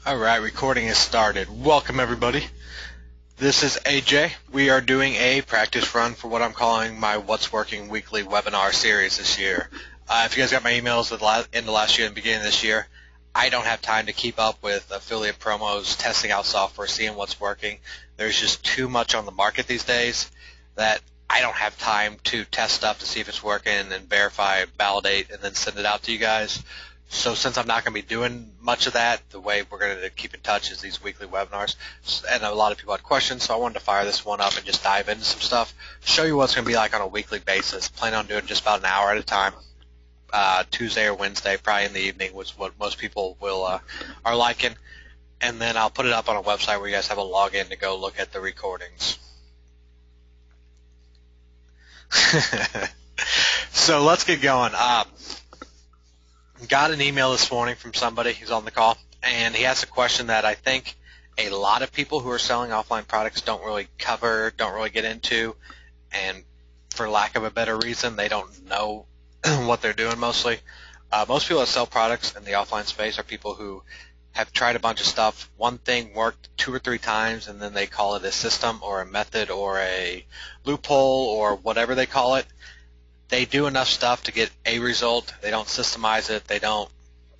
Alright, recording has started. Welcome everybody. This is AJ. We are doing a practice run for what I'm calling my What's Working weekly webinar series this year. If you guys got my emails at the end of last year and beginning of this year, I don't have time to keep up with affiliate promos, testing out software, seeing what's working. There's just too much on the market these days that I don't have time to test stuff to see if it's working and verify, validate, and then send it out to you guys. So since I'm not going to be doing much of that, the way we're going to keep in touch is these weekly webinars. And a lot of people had questions, so I wanted to fire this one up and just dive into some stuff, show you what it's going to be like on a weekly basis. Plan on doing just about an hour at a time, Tuesday or Wednesday, probably in the evening was what most people will are liking. And then I'll put it up on a website where you guys have a login to go look at the recordings. So let's get going. Got an email this morning from somebody who's on the call, and he asked a question that I think a lot of people who are selling offline products don't really cover, don't really get into, and for lack of a better reason, they don't know what they're doing mostly. Most people that sell products in the offline space are people who have tried a bunch of stuff. One thing worked 2 or 3 times, and then they call it a system or a method or a loophole or whatever they call it. They do enough stuff to get a result. They don't systemize it. They don't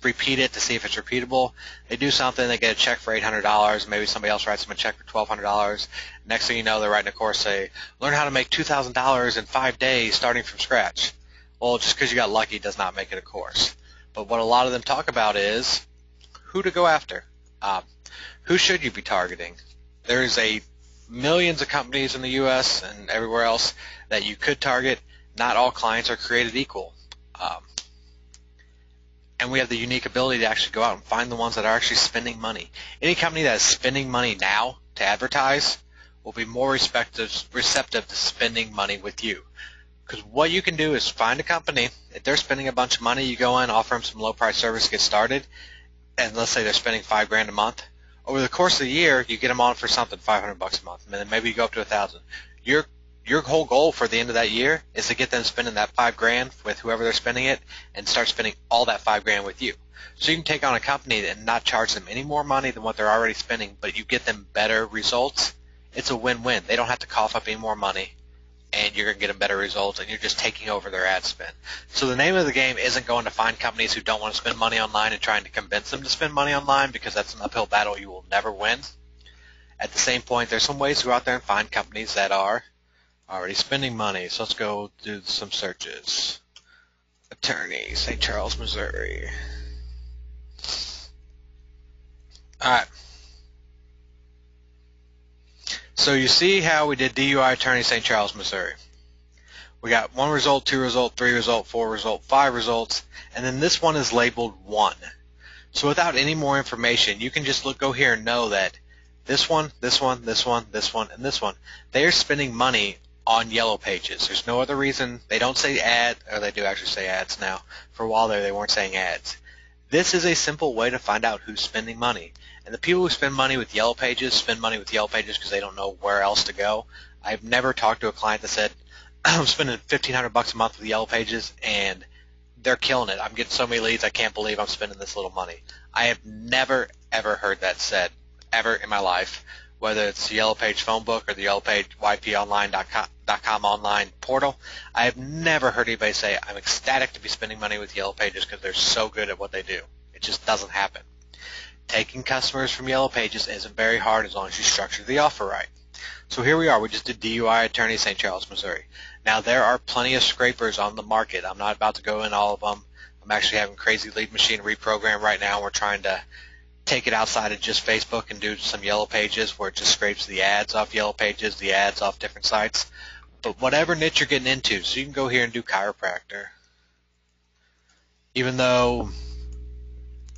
repeat it to see if it's repeatable. They do something, they get a check for $800. Maybe somebody else writes them a check for $1,200. Next thing you know, they're writing a course, say, learn how to make $2,000 in 5 days starting from scratch. Well, just because you got lucky does not make it a course. But what a lot of them talk about is who to go after. Who should you be targeting? There's millions of companies in the U.S. and everywhere else that you could target. Not all clients are created equal. And we have the unique ability to actually go out and find the ones that are actually spending money. Any company that is spending money now to advertise will be more receptive to spending money with you. Because what you can do is find a company. If they're spending a bunch of money, you go in, offer them some low-price service, get started, and let's say they're spending $5,000 a month. Over the course of the year, you get them on for something $500 a month, and then maybe you go up to $1,000. Your whole goal for the end of that year is to get them spending that $5,000 with whoever they're spending it and start spending all that $5,000 with you. So you can take on a company and not charge them any more money than what they're already spending, but you get them better results. It's a win-win. They don't have to cough up any more money, and you're going to get them better results, and you're just taking over their ad spend. So the name of the game isn't going to find companies who don't want to spend money online and trying to convince them to spend money online, because that's an uphill battle you will never win. At the same point, there's some ways to go out there and find companies that are already spending money. So let's go do some searches. Attorney, St. Charles, Missouri. Alright. So you see how we did DUI attorney, St. Charles, Missouri. We got 1 result, 2 result, 3 result, 4 result, 5 results, and then this one is labeled 1. So without any more information, you can just go here and know that this one, this one, this one, this one, and this one, they are spending money on Yellow Pages. There's no other reason. They don't say ad, or they do actually say ads now. For a while there, they weren't saying ads. This is a simple way to find out who's spending money. And the people who spend money with Yellow Pages spend money with Yellow Pages because they don't know where else to go. I've never talked to a client that said, I'm spending $1,500 a month with Yellow Pages, and they're killing it. I'm getting so many leads, I can't believe I'm spending this little money. I have never, ever heard that said, ever in my life. Whether it's the Yellow Page phone book or the Yellow Page yponline.com online portal, I have never heard anybody say, I'm ecstatic to be spending money with Yellow Pages because they're so good at what they do. It just doesn't happen. Taking customers from Yellow Pages isn't very hard as long as you structure the offer right. So here we are. We just did DUI attorney, St. Charles, Missouri. Now there are plenty of scrapers on the market. I'm not about to go in all of them. I'm actually having Crazy Lead Machine reprogram right now. We're trying to take it outside of just Facebook and do some Yellow Pages where it just scrapes the ads off Yellow Pages, the ads off different sites. But whatever niche you're getting into, so you can go here and do chiropractor. Even though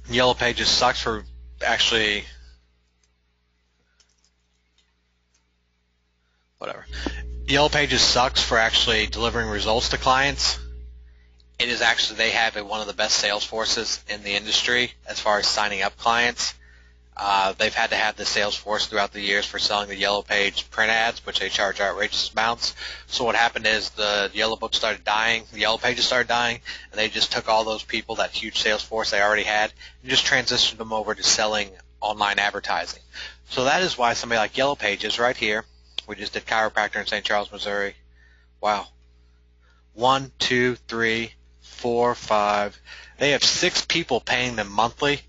Yellow Pages sucks for actually, whatever. Yellow Pages sucks for actually delivering results to clients. It is actually, they have one of the best sales forces in the industry as far as signing up clients. They've had to have the sales force throughout the years for selling the Yellow Page print ads, which they charge outrageous amounts. So what happened is the Yellow Book started dying, the Yellow Pages started dying, and they just took all those people, that huge sales force they already had, and just transitioned them over to selling online advertising. So that is why somebody like Yellow Pages right here, we just did chiropractor in St. Charles, Missouri. Wow. 1, 2, 3, 4, 5. They have 6 people paying them monthly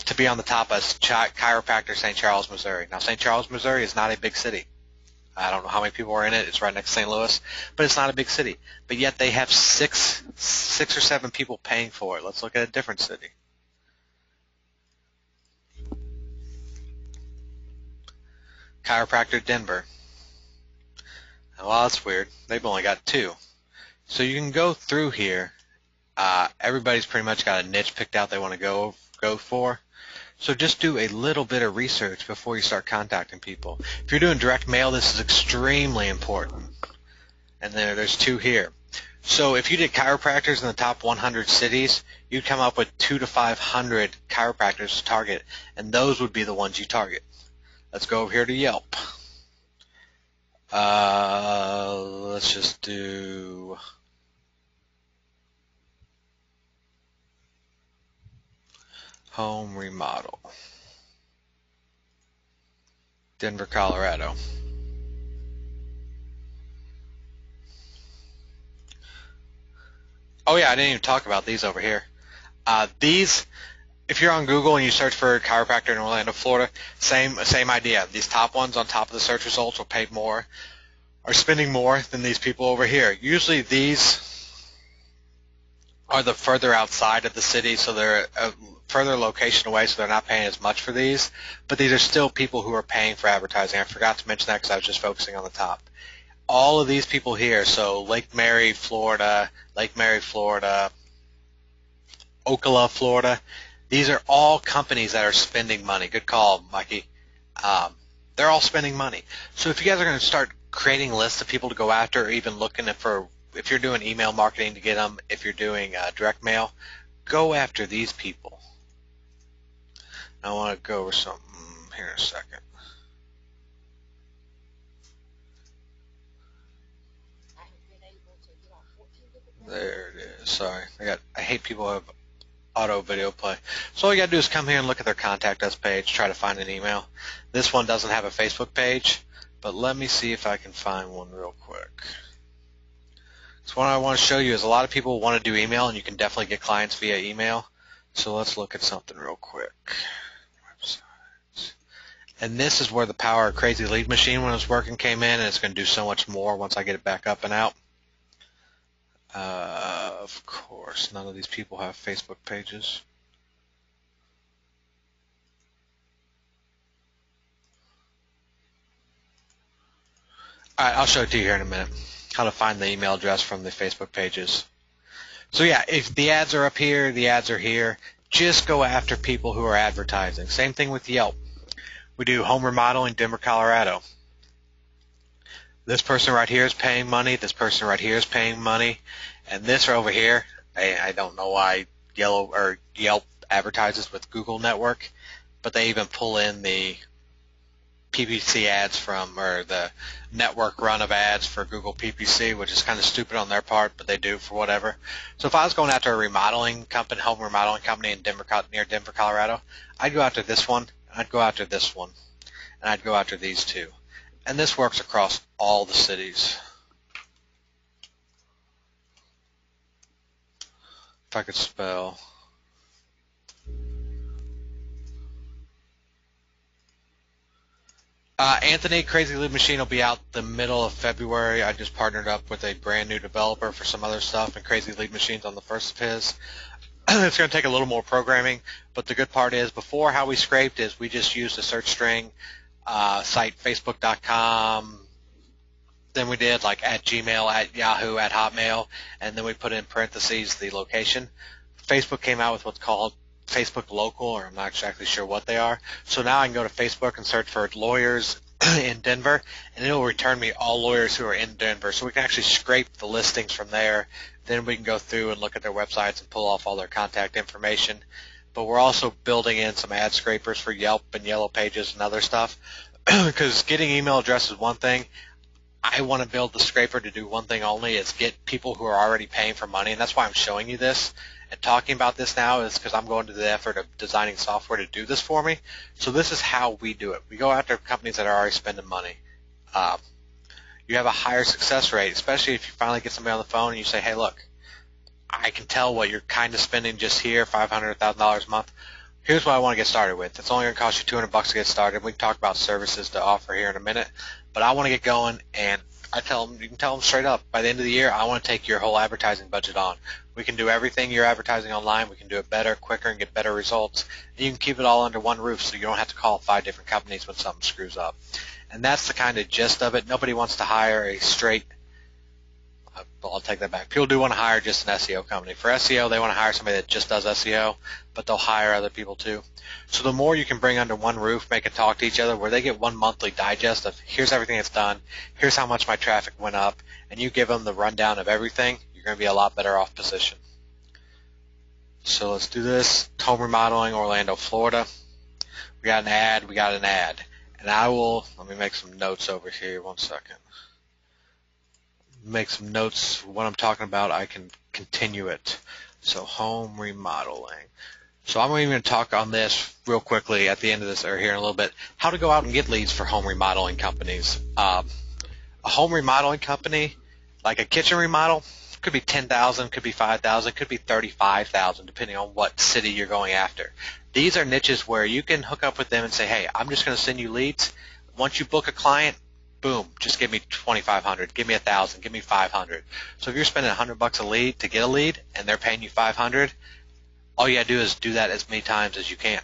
to be on the top as chiropractor St. Charles, Missouri. Now, St. Charles, Missouri is not a big city. I don't know how many people are in it. It's right next to St. Louis, but it's not a big city. But yet they have six or 7 people paying for it. Let's look at a different city. Chiropractor Denver. Well, that's weird. They've only got 2. So you can go through here. Everybody's pretty much got a niche picked out they want to go for. So just do a little bit of research before you start contacting people. If you're doing direct mail, this is extremely important. And there's 2 here. So if you did chiropractors in the top 100 cities, you'd come up with 200 to 500 chiropractors to target, and those would be the ones you target. Let's go over here to Yelp. Let's just do home remodel. Denver, Colorado. Oh yeah, I didn't even talk about these over here. These, if you're on Google and you search for chiropractor in Orlando, Florida, same idea. These top ones on top of the search results will pay more, are spending more than these people over here. Usually these are the further outside of the city, so they're a further location away, so they're not paying as much for these. But these are still people who are paying for advertising. I forgot to mention that because I was just focusing on the top. All of these people here, so Lake Mary, Florida, Ocala, Florida, these are all companies that are spending money. Good call, Mikey. They're all spending money. So if you guys are going to start creating lists of people to go after, or even looking for, if you're doing email marketing to get them, if you're doing direct mail, go after these people. I want to go over something here in a second. There it is. Sorry, I hate people who have auto video play. So all you gotta do is come here and look at their contact us page, try to find an email. This one doesn't have a Facebook page, but let me see if I can find one real quick. So what I want to show you is a lot of people want to do email, and you can definitely get clients via email. So let's look at something real quick. Websites. And this is where the power of Crazy Lead Machine when it was working came in, and it's going to do so much more once I get it back up and out. Of course, none of these people have Facebook pages. All right, I'll show it to you here in a minute, how to find the email address from the Facebook pages. So yeah, if the ads are up here, the ads are here, just go after people who are advertising. Same thing with Yelp. We do home remodeling, Denver, Colorado. This person right here is paying money. This person right here is paying money. And this over here, I don't know why Yelp advertises with Google Network, but they even pull in the PPC ads from, or the network run of ads for Google PPC, which is kind of stupid on their part, but they do for whatever. So if I was going after a remodeling company, home remodeling company in Denver, near Denver, Colorado, I'd go after this one, I'd go after this one, and I'd go after these 2. And this works across all the cities. If I could spell. Anthony, Crazy Lead Machine will be out the middle of February. I just partnered up with a brand new developer for some other stuff, and Crazy Lead Machine's on the first of his. It's going to take a little more programming, but the good part is, before, how we scraped is we just used a search string, site facebook.com, then we did like at Gmail, at Yahoo, at Hotmail, and then we put in parentheses the location. Facebook came out with what's called Facebook Local, or I'm not exactly sure what they are. So now I can go to Facebook and search for lawyers in Denver, and it will return me all lawyers who are in Denver. So we can actually scrape the listings from there. Then we can go through and look at their websites and pull off all their contact information. But we're also building in some ad scrapers for Yelp and Yellow Pages and other stuff, because getting email address is one thing. I want to build the scraper to do one thing only, is get people who are already paying for money, and that's why I'm showing you this, and talking about this now is because I'm going to the effort of designing software to do this for me. So this is how we do it. We go after companies that are already spending money. You have a higher success rate, especially if you finally get somebody on the phone and you say, hey, look, I can tell what you're kind of spending just here, $500,000 a month. Here's what I want to get started with. It's only going to cost you $200 to get started. We can talk about services to offer here in a minute, but I want to get going, and I tell them, you can tell them straight up, by the end of the year, I want to take your whole advertising budget on. We can do everything you're advertising online. We can do it better, quicker, and get better results. And you can keep it all under one roof so you don't have to call 5 different companies when something screws up. And that's the kind of gist of it. Nobody wants to hire a straight, I'll take that back. People do want to hire just an SEO company. For SEO, they want to hire somebody that just does SEO, but they'll hire other people too. So the more you can bring under one roof, make it talk to each other, where they get one monthly digest of here's everything that's done, here's how much my traffic went up, and you give them the rundown of everything, you're going to be a lot better off position. So let's do this. Home remodeling, Orlando, Florida. We got an ad. And let me make some notes over here, 1 second. Make some notes. What I'm talking about, I can continue it. So home remodeling. So I'm even going to talk on this real quickly at the end of this, or here in a little bit, how to go out and get leads for home remodeling companies. A home remodeling company, like a kitchen remodel, could be $10,000, could be $5,000, could be $35,000, depending on what city you're going after. These are niches where you can hook up with them and say, hey, I'm just going to send you leads. Once you book a client, boom, just give me $2,500, give me $1,000, give me $500. So if you're spending $100 a lead to get a lead and they're paying you $500, all you got to do is do that as many times as you can.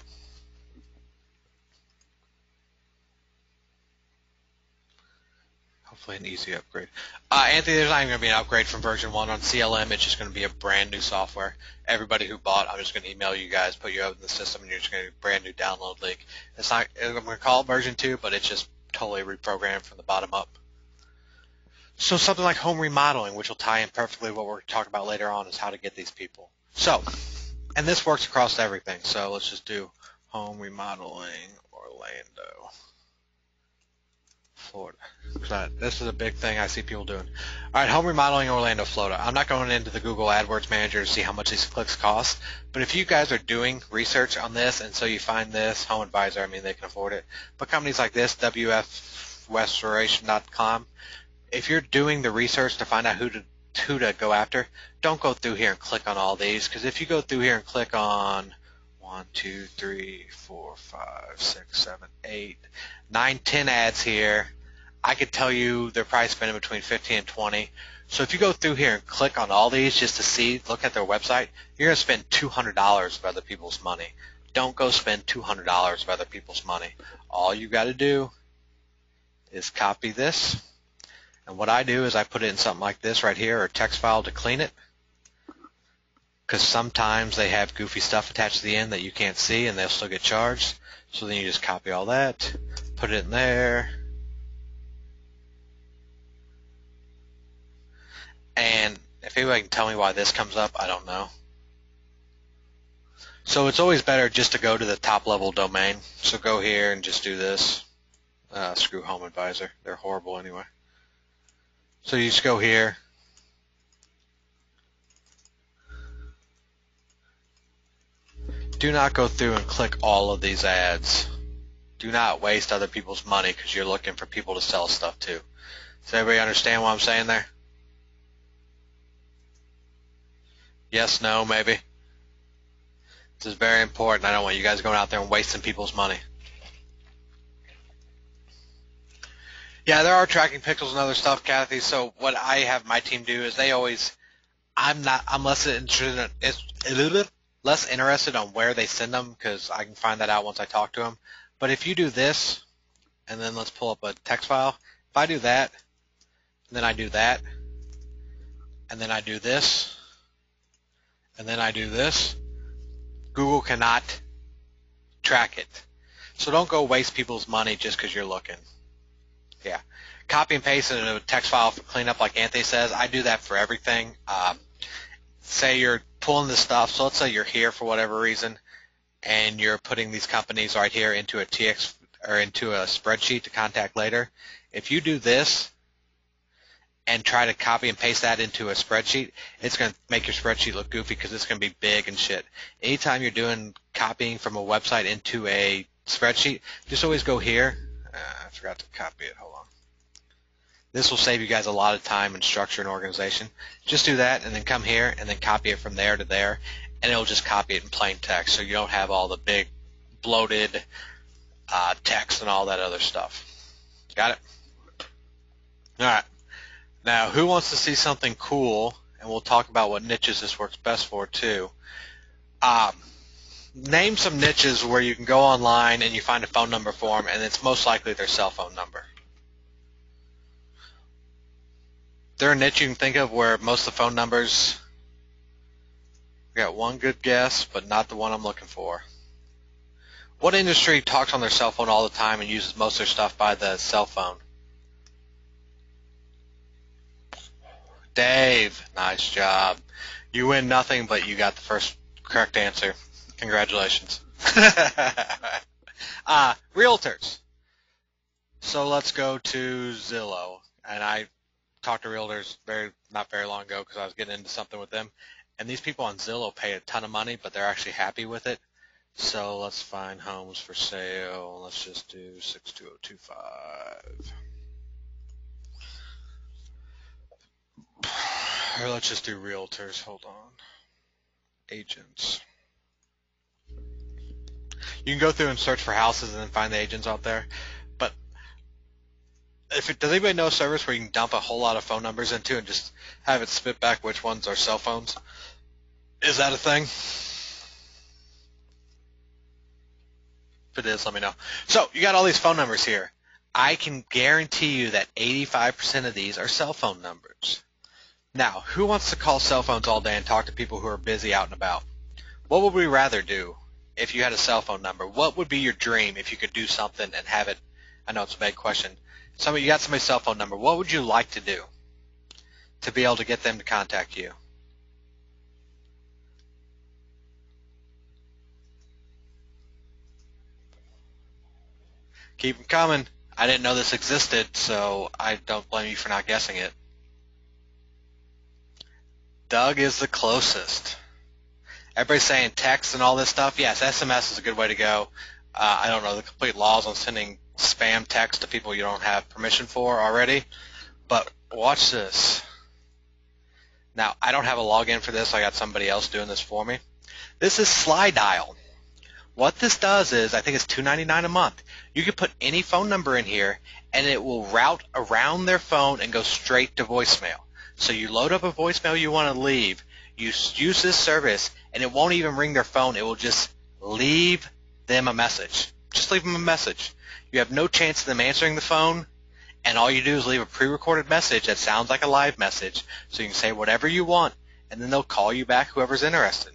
Hopefully an easy upgrade. Anthony, there's not even going to be an upgrade from version 1 on CLM. It's just going to be a brand new software. Everybody who bought, I'm just going to email you guys, put you out in the system, and you're just going to get a brand new download link. It's not, I'm going to call it version 2, but it's just totally reprogrammed from the bottom up. So something like home remodeling, which will tie in perfectly what we're talking about later on, is how to get these people. So, and this works across everything. So let's just do home remodeling Orlando, Florida. This is a big thing I see people doing. All right, home remodeling Orlando, Florida. I'm not going into the Google AdWords Manager to see how much these clicks cost, but if you guys are doing research on this, and so you find this, Home Advisor, I mean, they can afford it, but companies like this, WFWestRestoration.com, if you're doing the research to find out who to go after, don't go through here and click on all these, because if you go through here and click on 1, 2, 3, 4, 5, 6, 7, 8, 9, 10 ads here, I could tell you they're probably spending between 15 and 20. So if you go through here and click on all these just to see, look at their website, you're going to spend $200 of other people's money. Don't go spend $200 of other people's money. All you got to do is copy this. And what I do is I put it in something like this right here, or a text file to clean it. Because sometimes they have goofy stuff attached to the end that you can't see and they'll still get charged. So then you just copy all that, put it in there. And if anybody can tell me why this comes up, I don't know. So it's always better just to go to the top level domain. So go here and just do this. Screw Home Advisor. They're horrible anyway. So you just go here. Do not go through and click all of these ads. Do not waste other people's money because you're looking for people to sell stuff to. Does everybody understand what I'm saying there? Yes, no, maybe. This is very important. I don't want you guys going out there and wasting people's money. Yeah, there are tracking pixels and other stuff, Kathy. So what I have my team do is I'm less interested on where they send them because I can find that out once I talk to them. But if you do this, and then let's pull up a text file. If I do that, and then I do that, and then I do this, and then I do this, Google cannot track it. So don't go waste people's money just because you're looking. Yeah. Copy and paste it in a text file for cleanup like Anthony says. I do that for everything. Say you're pulling this stuff. So let's say you're here for whatever reason and you're putting these companies right here into a TX or into a spreadsheet to contact later. If you do this and try to copy and paste that into a spreadsheet, it's going to make your spreadsheet look goofy because it's going to be big and shit. Anytime you're doing copying from a website into a spreadsheet, just always go here. I forgot to copy it. Hold on. This will save you guys a lot of time and structure and organization. Just do that and then come here and then copy it from there to there, and it'll just copy it in plain text so you don't have all the big bloated text and all that other stuff. Got it? All right. Now, who wants to see something cool? And we'll talk about what niches this works best for, too. Name some niches where you can go online and you find a phone number for them, and it's most likely their cell phone number. Is there a niche you can think of where most of the phone numbers... We got one good guess, but not the one I'm looking for. What industry talks on their cell phone all the time and uses most of their stuff by the cell phone? Dave, nice job. You win nothing, but you got the first correct answer. Congratulations. Realtors. So let's go to Zillow. And I talked to realtors not very long ago because I was getting into something with them. And these people on Zillow pay a ton of money, but they're actually happy with it. So let's find homes for sale. Let's just do 62025. Or let's just do realtors. Hold on. Agents. You can go through and search for houses and then find the agents out there. But does anybody know a service where you can dump a whole lot of phone numbers into and just have it spit back which ones are cell phones? Is that a thing? If it is, let me know. So you got all these phone numbers here. I can guarantee you that 85% of these are cell phone numbers. Now, who wants to call cell phones all day and talk to people who are busy out and about? What would we rather do if you had a cell phone number? What would be your dream if you could do something and have it? I know it's a big question. You got somebody's cell phone number. What would you like to do to be able to get them to contact you? Keep them coming. I didn't know this existed, so I don't blame you for not guessing it. Doug is the closest. Everybody's saying text and all this stuff. Yes, SMS is a good way to go. I don't know the complete laws on sending spam text to people you don't have permission for already, but watch this. Now, I don't have a login for this. I got somebody else doing this for me. This is Slide Dial. What this does is, I think it's $2.99 a month. You can put any phone number in here, and it will route around their phone and go straight to voicemail. So you load up a voicemail you want to leave, you use this service, and it won't even ring their phone. It will just leave them a message. Just leave them a message. You have no chance of them answering the phone, and all you do is leave a pre-recorded message that sounds like a live message, so you can say whatever you want, and then they'll call you back, whoever's interested.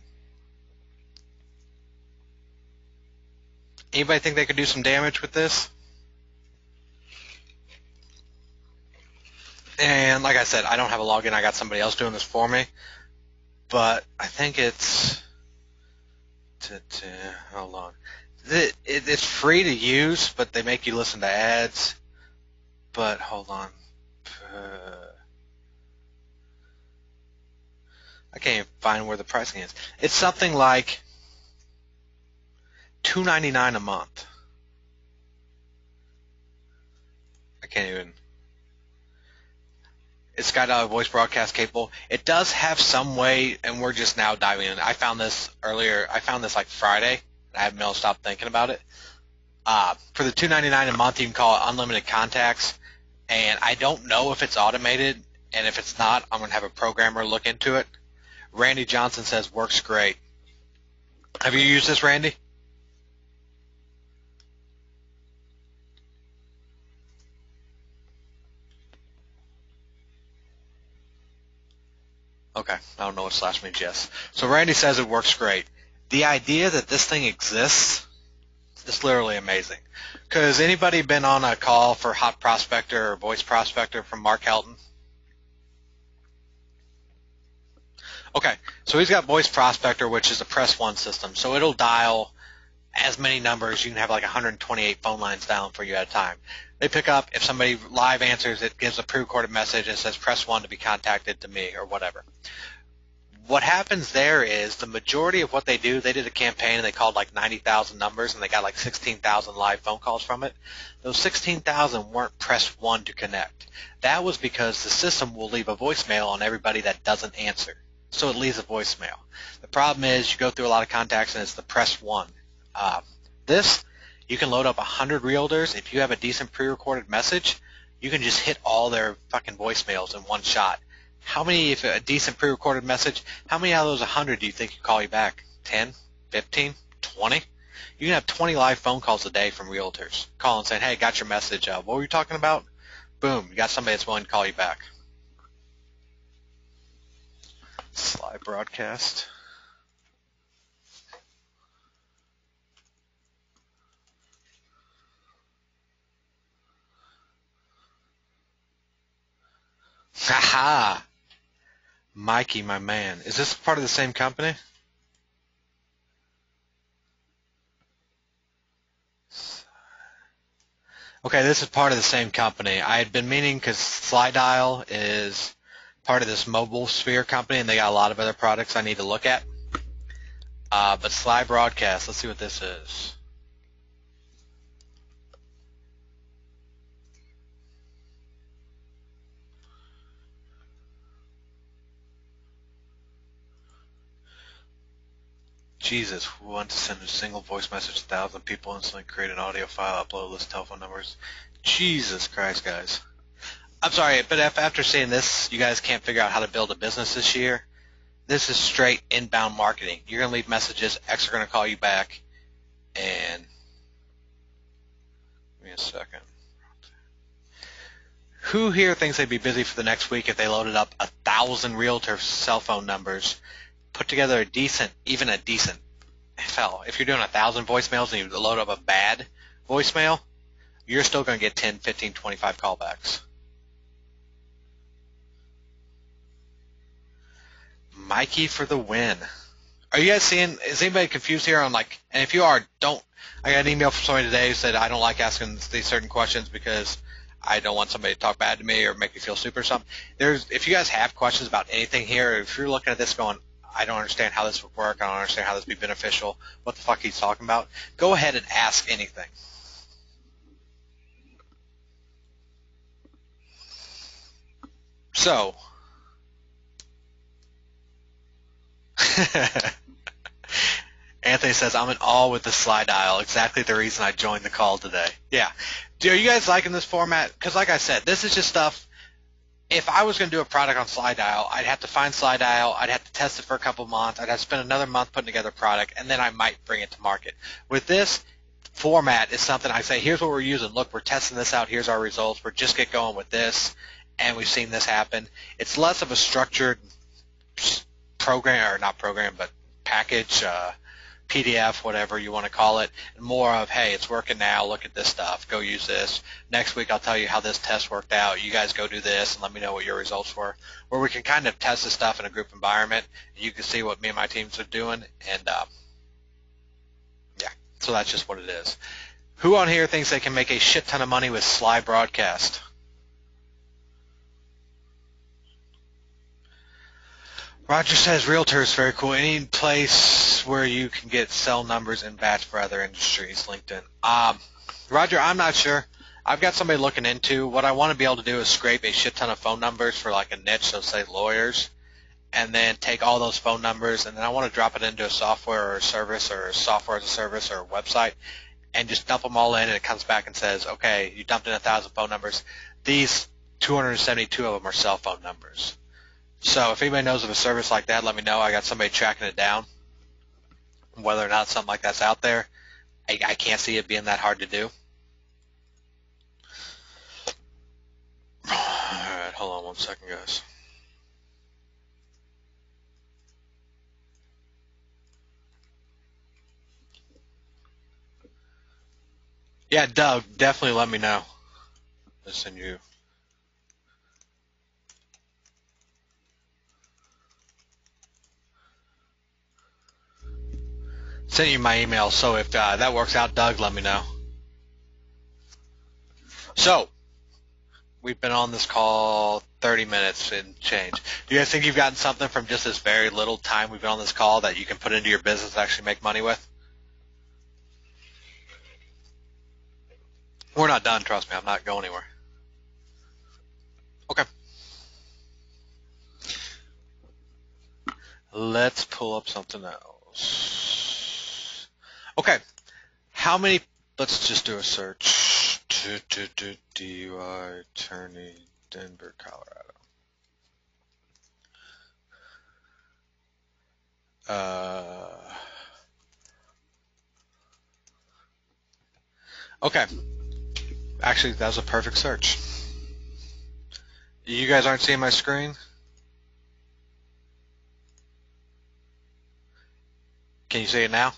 Anybody think they could do some damage with this? And like I said, I don't have a login. I got somebody else doing this for me. But I think it's... Hold on. It's free to use, but they make you listen to ads. But hold on. I can't even find where the pricing is. It's something like $2.99 a month. I can't even... It's got a voice broadcast capable. It does have some way, and we're just now diving in. I found this earlier. I found this like Friday, and I haven't been able to stop thinking about it. For the $2.99 a month, you can call it unlimited contacts, and I don't know if it's automated, and if it's not, I'm going to have a programmer look into it. Randy Johnson says, works great. Have you used this, Randy? Okay, I don't know what slash means yes. So Randy says it works great. The idea that this thing exists is literally amazing. Because anybody been on a call for Hot Prospector or Voice Prospector from Mark Helton? Okay, so he's got Voice Prospector, which is a press one system. So it'll dial as many numbers. You can have like 128 phone lines down for you at a time. They pick up. If somebody live answers, it gives a pre-recorded message and says, press 1 to be contacted to me or whatever. What happens there is the majority of what they do, they did a campaign and they called like 90,000 numbers and they got like 16,000 live phone calls from it. Those 16,000 weren't press 1 to connect. That was because the system will leave a voicemail on everybody that doesn't answer. So it leaves a voicemail. The problem is you go through a lot of contacts and it's the press 1. This, you can load up 100 realtors. If you have a decent pre-recorded message, you can just hit all their fucking voicemails in one shot. How many, if a decent pre-recorded message, how many out of those 100 do you think could call you back? 10, 15, 20? You can have 20 live phone calls a day from realtors calling saying, hey, got your message. What were you talking about? Boom, you got somebody that's willing to call you back. Slide broadcast. Haha. Mikey, my man. Is this part of the same company? Okay, this is part of the same company. I had been meaning because SlideDial is part of this mobile sphere company, and they got a lot of other products I need to look at. But Slide Broadcast, let's see what this is. Jesus, who wants to send a single voice message to 1,000 people, instantly create an audio file, upload list telephone numbers. Jesus Christ, guys. I'm sorry, but if after seeing this, you guys can't figure out how to build a business this year, this is straight inbound marketing. You're going to leave messages, X are going to call you back, and give me a second. Who here thinks they'd be busy for the next week if they loaded up 1,000 realtor cell phone numbers, put together a decent, even a decent, hell, if you're doing 1,000 voicemails and you load up a bad voicemail, you're still going to get 10, 15, 25 callbacks. Mikey for the win. Are you guys seeing, is anybody confused here on like, and if you are, don't, I got an email from somebody today who said I don't like asking these certain questions because I don't want somebody to talk bad to me or make me feel stupid or something. If you guys have questions about anything here, if you're looking at this going, I don't understand how this would work, I don't understand how this would be beneficial, what the fuck he's talking about, go ahead and ask anything. So, Anthony says, I'm in awe with the SlideDial. Exactly the reason I joined the call today. Yeah. Are you guys liking this format? Because like I said, this is just stuff. If I was going to do a product on SlideDial, I'd have to find SlideDial. I'd have to test it for a couple of months. I'd have to spend another month putting together a product, and then I might bring it to market. With this format, is something I say, here's what we're using. Look, we're testing this out. Here's our results. We're just get going with this, and we've seen this happen. It's less of a structured program, or not program, but package, PDF, whatever you want to call it, and more of, hey, it's working now, look at this stuff, go use this. Next week I'll tell you how this test worked out. You guys go do this and let me know what your results were. Where we can kind of test this stuff in a group environment, and you can see what me and my teams are doing, and yeah, so that's just what it is. Who on here thinks they can make a shit ton of money with Slide Broadcast? Roger says realtors, very cool. Any place where you can get cell numbers in batch for other industries, LinkedIn. Roger, I'm not sure. I've got somebody looking into. What I want to be able to do is scrape a shit ton of phone numbers for like a niche, so say lawyers, and then take all those phone numbers, and then I want to drop it into a software or a service or a software as a service or a website, and just dump them all in, and it comes back and says, okay, you dumped in 1,000 phone numbers. These 272 of them are cell phone numbers. So if anybody knows of a service like that, let me know. I got somebody tracking it down. Whether or not something like that's out there, I can't see it being that hard to do. All right, hold on one second, guys. Yeah, Doug, definitely let me know. I'll send you. sent you my email, so if that works out, Doug, let me know. So, we've been on this call 30 minutes and change. Do you guys think you've gotten something from just this very little time we've been on this call that you can put into your business and actually make money with? We're not done, trust me. I'm not going anywhere. Okay. Let's pull up something else. Okay. How many, let's just do a search. DUI attorney, Denver, Colorado. Okay. Actually, that was a perfect search. You guys aren't seeing my screen? Can you see it now?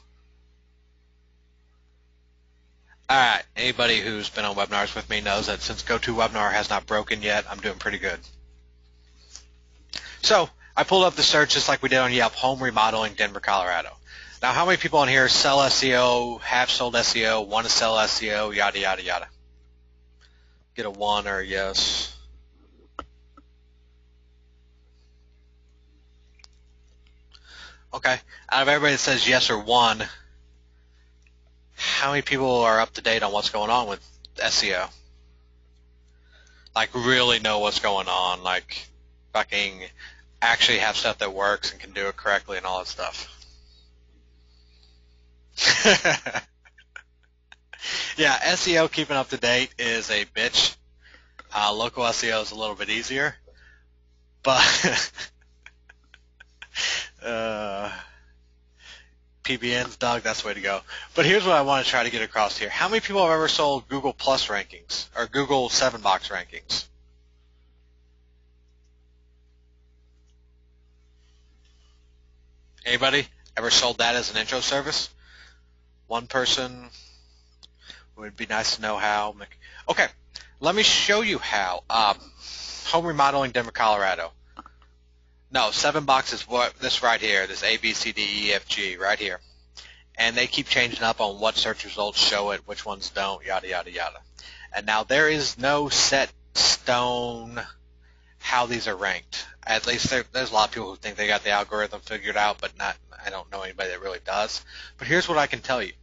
Alright, anybody who's been on webinars with me knows that since GoToWebinar has not broken yet, I'm doing pretty good. So, I pulled up the search just like we did on Yelp, home remodeling, Denver, Colorado. Now, how many people in here sell SEO, have sold SEO, want to sell SEO, yada, yada, yada? Get a 1 or a yes. Okay, out of everybody that says yes or 1, how many people are up to date on what's going on with SEO? Like, really know what's going on, like, fucking actually have stuff that works and can do it correctly and all that stuff. Yeah, SEO keeping up to date is a bitch. Local SEO is a little bit easier, but PBNs, Doug, that's the way to go. But here's what I want to try to get across here. How many people have ever sold Google Plus rankings or Google 7-box rankings? Anybody ever sold that as an intro service? One person. It would be nice to know how. Okay, let me show you how. Home remodeling, Denver, Colorado. No, 7-box is what this right here. This A, B, C, D, E, F, G right here. And they keep changing up on what search results show it, which ones don't, yada, yada, yada. And now there is no set stone how these are ranked. At least there's a lot of people who think they got the algorithm figured out, but I don't know anybody that really does. But here's what I can tell you.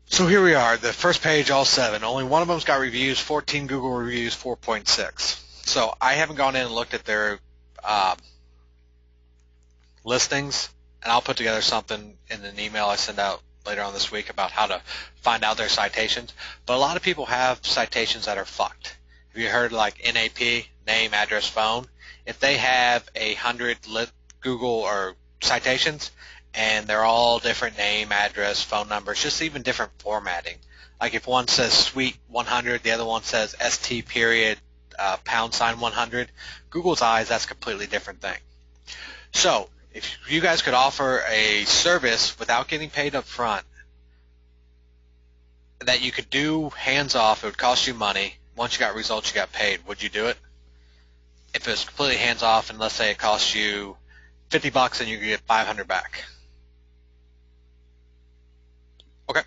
So here we are, the first page, all 7. Only one of them's got reviews, 14 Google reviews, 4.6. So I haven't gone in and looked at their listings, and I'll put together something in an email I send out later on this week about how to find out their citations. But a lot of people have citations that are fucked. Have you heard like NAP, name, address, phone? If they have 100 Google or citations, and they're all different name, address, phone numbers, just even different formatting. Like if one says suite 100, the other one says ST period # 100, Google's eyes, that's a completely different thing. So if you guys could offer a service without getting paid up front that you could do hands off, it would cost you money. Once you got results, you got paid. Would you do it? If it was completely hands off, and let's say it costs you $50 and you could get 500 back. Okay.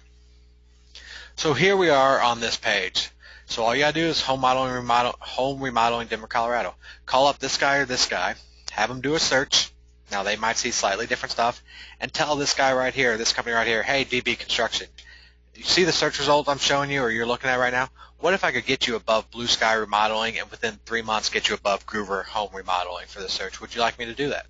So here we are on this page. So all you gotta do is home remodeling, Denver, Colorado. Call up this guy or this guy, have them do a search. Now they might see slightly different stuff, and tell this guy right here, this company right here, hey, DB Construction, you see the search result I'm showing you or you're looking at right now? What if I could get you above Blue Sky Remodeling and within 3 months get you above Groover Home Remodeling for the search? Would you like me to do that?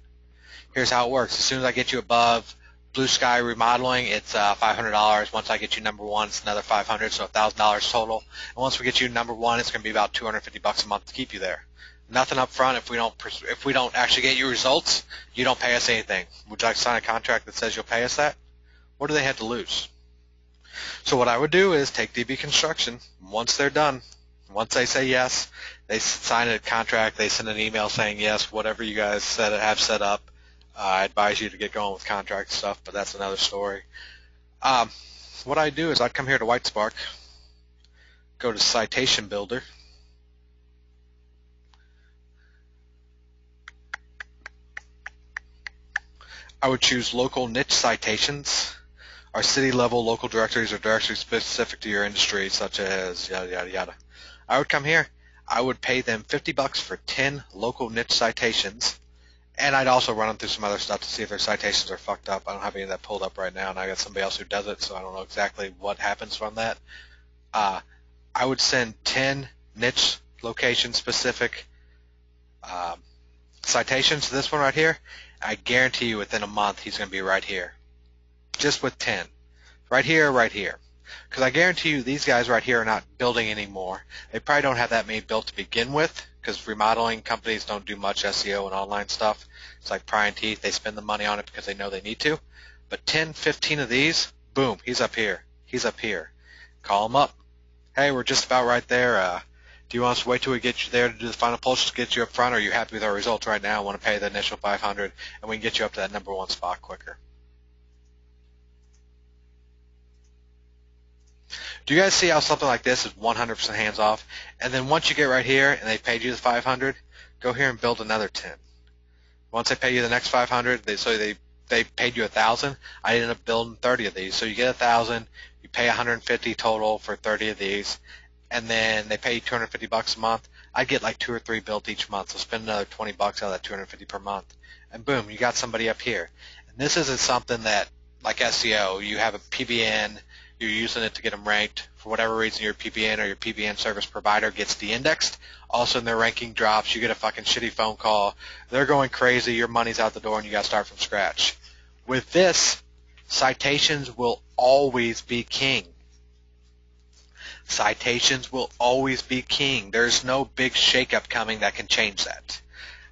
Here's how it works. As soon as I get you above Blue Sky Remodeling, it's $500. Once I get you number 1, it's another $500, so $1,000 total. And once we get you number 1, it's going to be about $250 a month to keep you there. Nothing up front. If we don't actually get you results, you don't pay us anything. Would you like to sign a contract that says you'll pay us that? What do they have to lose? So what I would do is take DB Construction. Once they're done, once they say yes, they sign a contract. They send an email saying yes, whatever you guys have set up. I advise you to get going with contract stuff, but that's another story. What I do is I'd come here to Whitespark, go to Citation Builder. I would choose local niche citations, or city-level local directories or directories specific to your industry, such as yada, yada, yada. I would come here. I would pay them $50 for 10 local niche citations, and I'd also run them through some other stuff to see if their citations are fucked up. I don't have any of that pulled up right now, and I got somebody else who does it, so I don't know exactly what happens from that. I would send 10 niche location-specific citations to this one right here. I guarantee you within a month he's going to be right here. Just with 10. Right here, right here. Because I guarantee you these guys right here are not building anymore. They probably don't have that many built to begin with, because remodeling companies don't do much SEO and online stuff. It's like prying teeth. They spend the money on it because they know they need to. But 10, 15 of these, boom, he's up here. He's up here. Call him up. Hey, we're just about right there. Do you want us to wait till we get you there to do the final push to get you up front, or are you happy with our results right now and want to pay the initial $500 and we can get you up to that #1 spot quicker? Do you guys see how something like this is 100% hands off? And then once you get right here and they paid you the $500, go here and build another 10. Once they pay you the next $500, they paid you $1,000. I ended up building 30 of these. So you get $1,000, you pay $150 total for 30 of these, and then they pay you $250 a month. I get like 2 or 3 built each month, so spend another $20 out of that $250 per month, and boom, you got somebody up here. And this isn't something that, like SEO, you have a PBN, you're using it to get them ranked. For whatever reason, your PBN or your PBN service provider gets de-indexed. All of a sudden, their ranking drops. You get a fucking shitty phone call. They're going crazy. Your money's out the door, and you got to start from scratch. With this, citations will always be king. Citations will always be king. There's no big shakeup coming that can change that.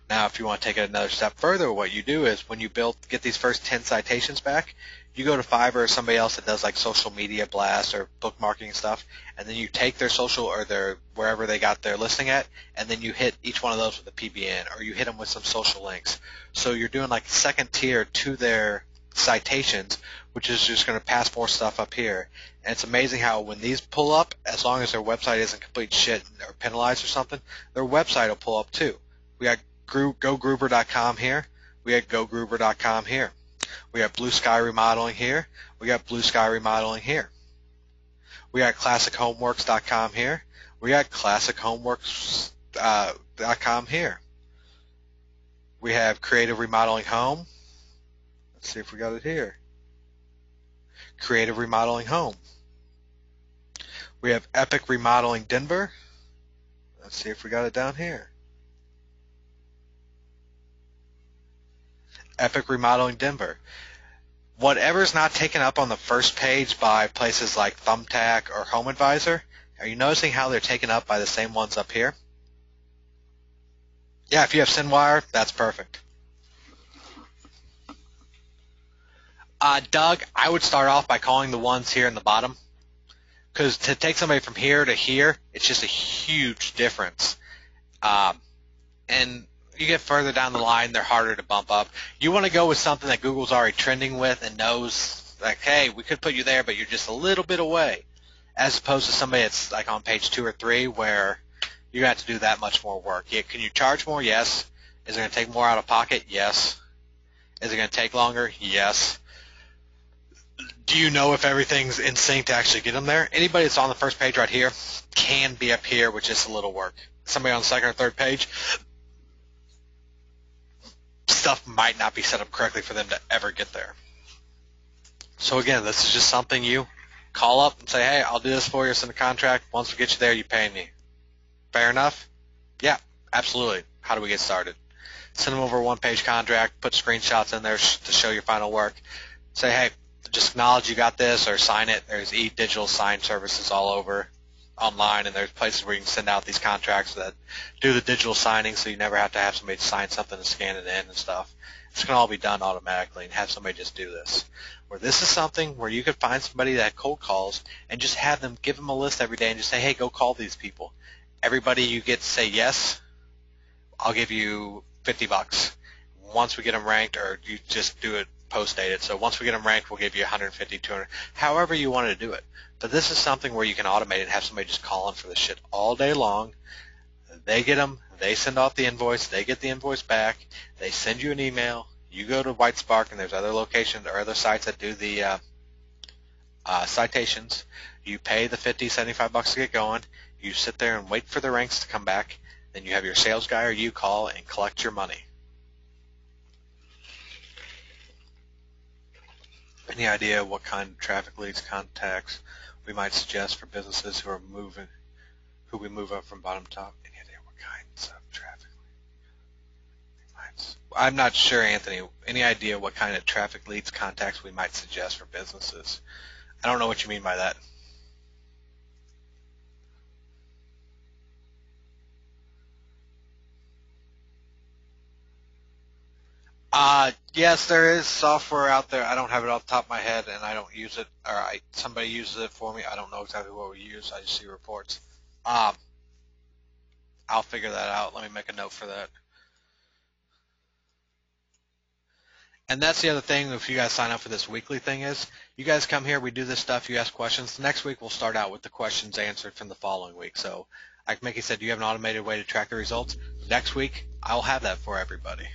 Now, if you want to take it another step further, what you do is when you get these first 10 citations back, you go to Fiverr or somebody else that does like social media blasts or bookmarking stuff, and then you take their social or their wherever they got their listing at, and then you hit each one of those with a PBN, or you hit them with some social links. So you're doing like second tier to their citations, which is just going to pass more stuff up here. And it's amazing how when these pull up, as long as their website isn't complete shit or penalized or something, their website will pull up too. We got GoGruber.com here. We got GoGruber.com here. We got Blue Sky Remodeling here. We got Blue Sky Remodeling here. We got ClassicHomeworks.com here. We got ClassicHomeworks.com here. We have Creative Remodeling Home. Let's see if we got it here. Creative Remodeling Home. We have Epic Remodeling Denver. Let's see if we got it down here. Epic Remodeling Denver. Whatever's not taken up on the first page by places like Thumbtack or Home Advisor, are you noticing how they're taken up by the same ones up here? Yeah, if you have SendWire, that's perfect. Doug, I would start off by calling the ones here in the bottom, because to take somebody from here to here, it's just a huge difference. And you get further down the line, they're harder to bump up. You want to go with something that Google's already trending with and knows, like, hey, we could put you there, but you're just a little bit away, as opposed to somebody that's like on page 2 or 3 where you have to do that much more work. Yeah, can you charge more? Yes. Is it going to take more out of pocket? Yes. Is it going to take longer? Yes. Do you know if everything's in sync to actually get them there? Anybody that's on the first page right here can be up here with just a little work. Somebody on the second or third page, stuff might not be set up correctly for them to ever get there. So again, this is just something you call up and say, hey, I'll do this for you, send a contract. Once we get you there, you pay me. Fair enough? Yeah, absolutely. How do we get started? Send them over a one-page contract, put screenshots in there to show your final work. Say, hey, just acknowledge you got this, or sign it. There's e-digital sign services all over online, and there's places where you can send out these contracts that do the digital signing, so you never have to have somebody sign something and scan it in and stuff. This can all be done automatically, and have somebody just do this. Where this is something where you could find somebody that cold calls and just have them, give them a list every day and just say, hey, go call these people. Everybody you get to say yes, I'll give you $50. Once we get them ranked, or you just do it post-dated. So once we get them ranked, we'll give you 150, 200, however you want to do it. But this is something where you can automate it and have somebody just call in for this shit all day long. They get them, they send off the invoice, they get the invoice back, they send you an email, You go to Whitespark, and there's other locations or other sites that do the citations. You pay the $50, $75 to get going. You sit there and wait for the ranks to come back. Then you have your sales guy or you call and collect your money. Any idea what kind of traffic leads, contacts we might suggest for businesses who we move up from bottom to top? Any idea what kinds of traffic we might? I'm not sure, Anthony. Any idea what kind of traffic leads, contacts we might suggest for businesses? I don't know what you mean by that. Yes, there is software out there. I don't have it off the top of my head, and I don't use it. Or somebody uses it for me. I don't know exactly what we use. I just see reports. I'll figure that out. Let me make a note for that. And that's the other thing, if you guys sign up for this weekly thing, is you guys come here, we do this stuff, you ask questions. Next week we'll start out with the questions answered from the following week. So like Mickey said, do you have an automated way to track the results? Next week I'll have that for everybody.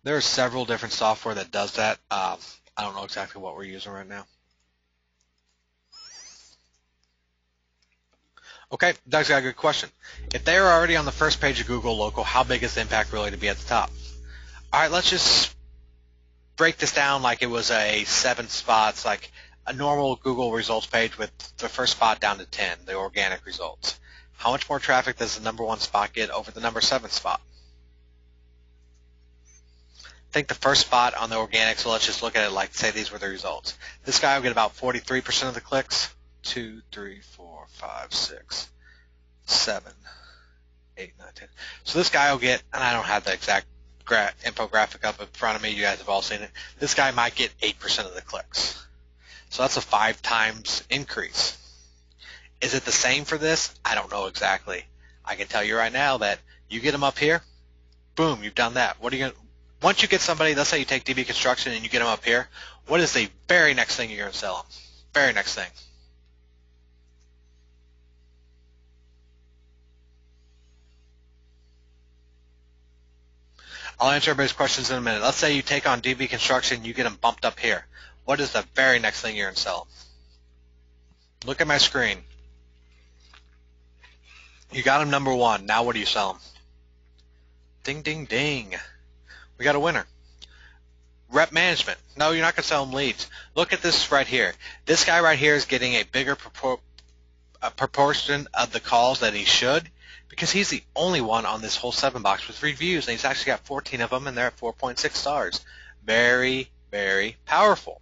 There are several different software that does that. I don't know exactly what we're using right now. Okay, Doug's got a good question. If they are already on the first page of Google Local, how big is the impact really to be at the top? All right, let's just break this down like it was a 7 spots, like a normal Google results page with the first spot down to 10, the organic results. How much more traffic does the number 1 spot get over the number 7 spot? I think the first spot on the organic, so let's just look at it like, say these were the results. This guy will get about 43% of the clicks. 2, 3, 4, 5, 6, 7, 8, 9, 10. So this guy will get, and I don't have the exact infographic up in front of me. You guys have all seen it. This guy might get 8% of the clicks. So that's a 5 times increase. Is it the same for this? I don't know exactly. I can tell you right now that you get them up here, boom, you've done that. What are you going to, once you get somebody, let's say you take DB Construction and you get them up here, what is the very next thing you're going to sell them? Very next thing. I'll answer everybody's questions in a minute. Let's say you take on DB Construction, you get them bumped up here. What is the very next thing you're going to sell them? Look at my screen. You got them number 1. Now what do you sell them? Ding, ding, ding. We got a winner. Rep management. No, you're not going to sell them leads. Look at this right here. This guy right here is getting a bigger proportion of the calls that he should, because he's the only one on this whole 7 box with reviews, and he's actually got 14 of them, and they're at 4.6 stars. Very, very powerful.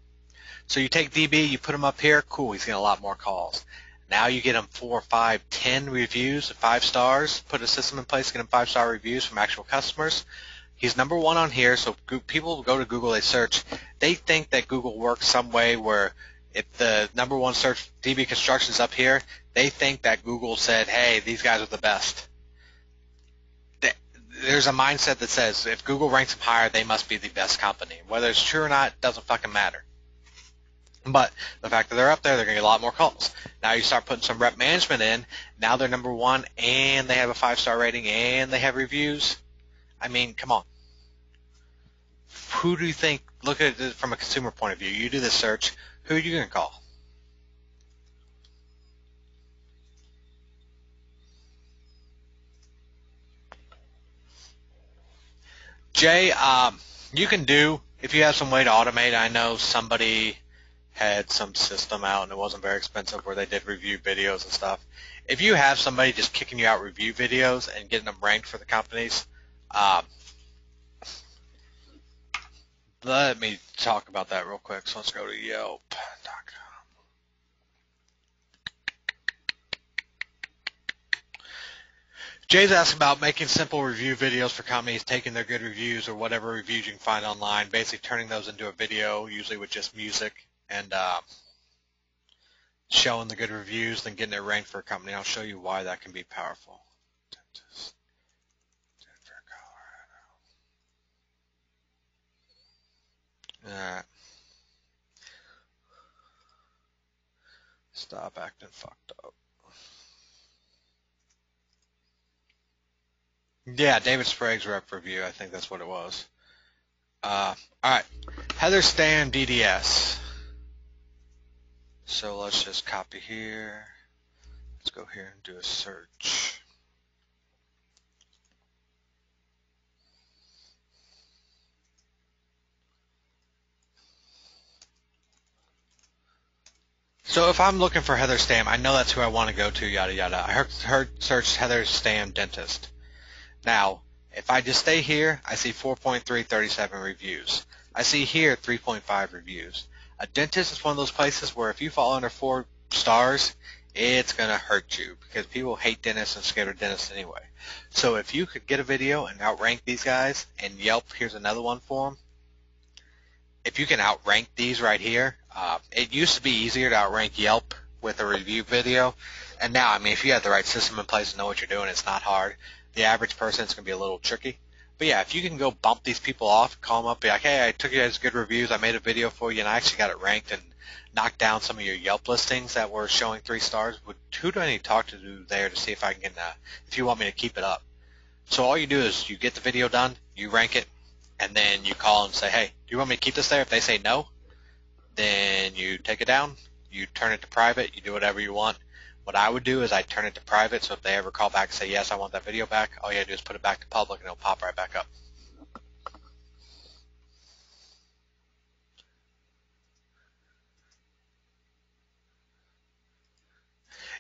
So you take DB, you put him up here, cool, he's getting a lot more calls. Now you get him 4, 5, 10 reviews, 5 stars, put a system in place, get him 5-star reviews from actual customers. He's number 1 on here, so people go to Google, they search. They think that Google works some way where if the number 1 search DB Construction is up here, they think that Google said, hey, these guys are the best. There's a mindset that says if Google ranks them higher, they must be the best company. Whether it's true or not doesn't fucking matter. But the fact that they're up there, they're going to get a lot more calls. Now you start putting some rep management in. Now they're number 1, and they have a 5-star rating, and they have reviews. I mean, come on. Who do you think, look at it from a consumer point of view, you do this search, who are you going to call? Jay, you can do, if you have some way to automate, I know somebody had some system out and it wasn't very expensive where they did review videos and stuff. If you have somebody just kicking you out review videos and getting them ranked for the companies, let me talk about that real quick. So let's go to Yelp.com. Jay's asked about making simple review videos for companies, taking their good reviews or whatever reviews you can find online, basically turning those into a video, usually with just music, and showing the good reviews, then getting it ranked for a company. I'll show you why that can be powerful. Denver, Colorado. All right. Stop acting fucked up. Yeah, David Sprague's rep review. I think that's what it was. All right, Heather Stam DDS. So let's just copy here. Let's go here and do a search. So if I'm looking for Heather Stam, I know that's who I want to go to, yada yada. I heard search Heather Stam dentist. Now, if I just stay here, I see 4.337 reviews. I see here 3.5 reviews. A dentist is one of those places where if you fall under 4 stars, it's going to hurt you because people hate dentists and scared of dentists anyway. So if you could get a video and outrank these guys, and Yelp, here's another one for them. If you can outrank these right here, it used to be easier to outrank Yelp with a review video. And now, I mean, if you have the right system in place and know what you're doing, it's not hard. The average person, it's going to be a little tricky. But yeah, if you can go bump these people off, call them up, be like, hey, I took you guys good reviews, I made a video for you, and I actually got it ranked and knocked down some of your Yelp listings that were showing 3 stars. Who do I need to talk to there to see if I can, if you want me to keep it up? So all you do is you get the video done, you rank it, and then you call and say, hey, do you want me to keep this there? If they say no, then you take it down, you turn it to private, you do whatever you want. What I would do is I'd turn it to private, so if they ever call back and say, yes, I want that video back, all you gotta do is put it back to public and it'll pop right back up.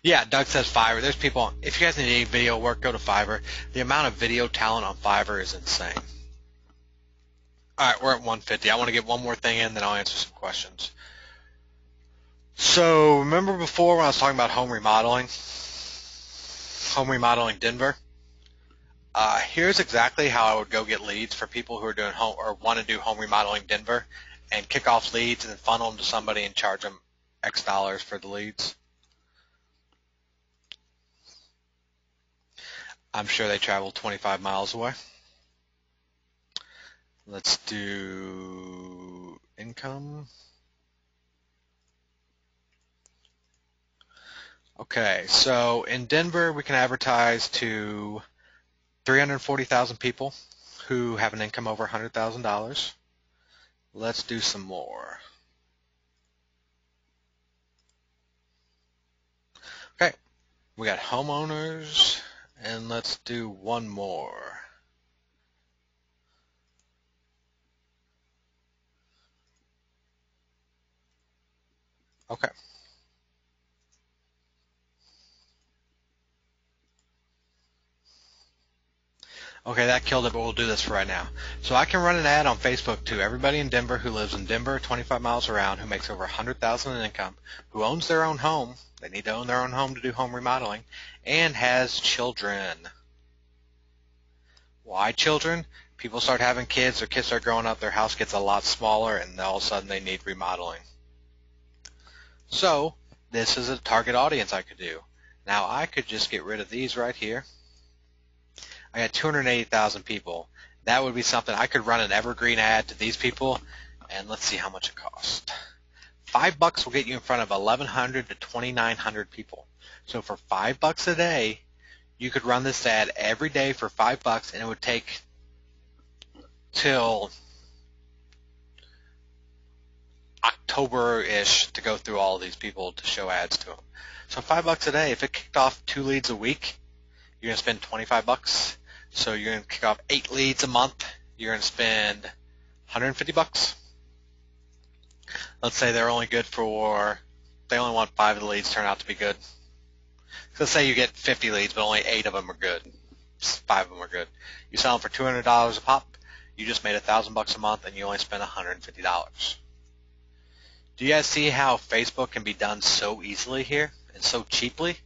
Yeah, Doug says Fiverr. There's people, if you guys need any video work, go to Fiverr. The amount of video talent on Fiverr is insane. All right, we're at 150. I want to get one more thing in, then I'll answer some questions. So remember before when I was talking about home remodeling Denver? Here's exactly how I would go get leads for people who are doing home or want to do home remodeling Denver and kick off leads and then funnel them to somebody and charge them X dollars for the leads. I'm sure they travel 25 miles away. Let's do income. Okay, so in Denver, we can advertise to 340,000 people who have an income over $100,000. Let's do some more. Okay, we got homeowners, and let's do one more. Okay. Okay, that killed it, but we'll do this for right now. So I can run an ad on Facebook to everybody in Denver who lives in Denver, 25 miles around, who makes over $100,000 in income, who owns their own home. They need to own their own home to do home remodeling, and has children. Why children? People start having kids, their kids start growing up, their house gets a lot smaller, and all of a sudden they need remodeling. So this is a target audience I could do. Now I could just get rid of these right here. I got 280,000 people. That would be something I could run an evergreen ad to these people, and let's see how much it costs. $5 will get you in front of 1,100 to 2,900 people. So for $5 a day, you could run this ad every day for $5, and it would take till October-ish to go through all of these people to show ads to them. So $5 a day, if it kicked off 2 leads a week, you're going to spend $25. So you're going to kick off 8 leads a month. You're going to spend $150. Let's say they're only good for, they only want 5 of the leads turn out to be good. So let's say you get 50 leads, but only 8 of them are good. 5 of them are good. You sell them for $200 a pop. You just made $1,000 a month, and you only spent $150. Do you guys see how Facebook can be done so easily here and so cheaply?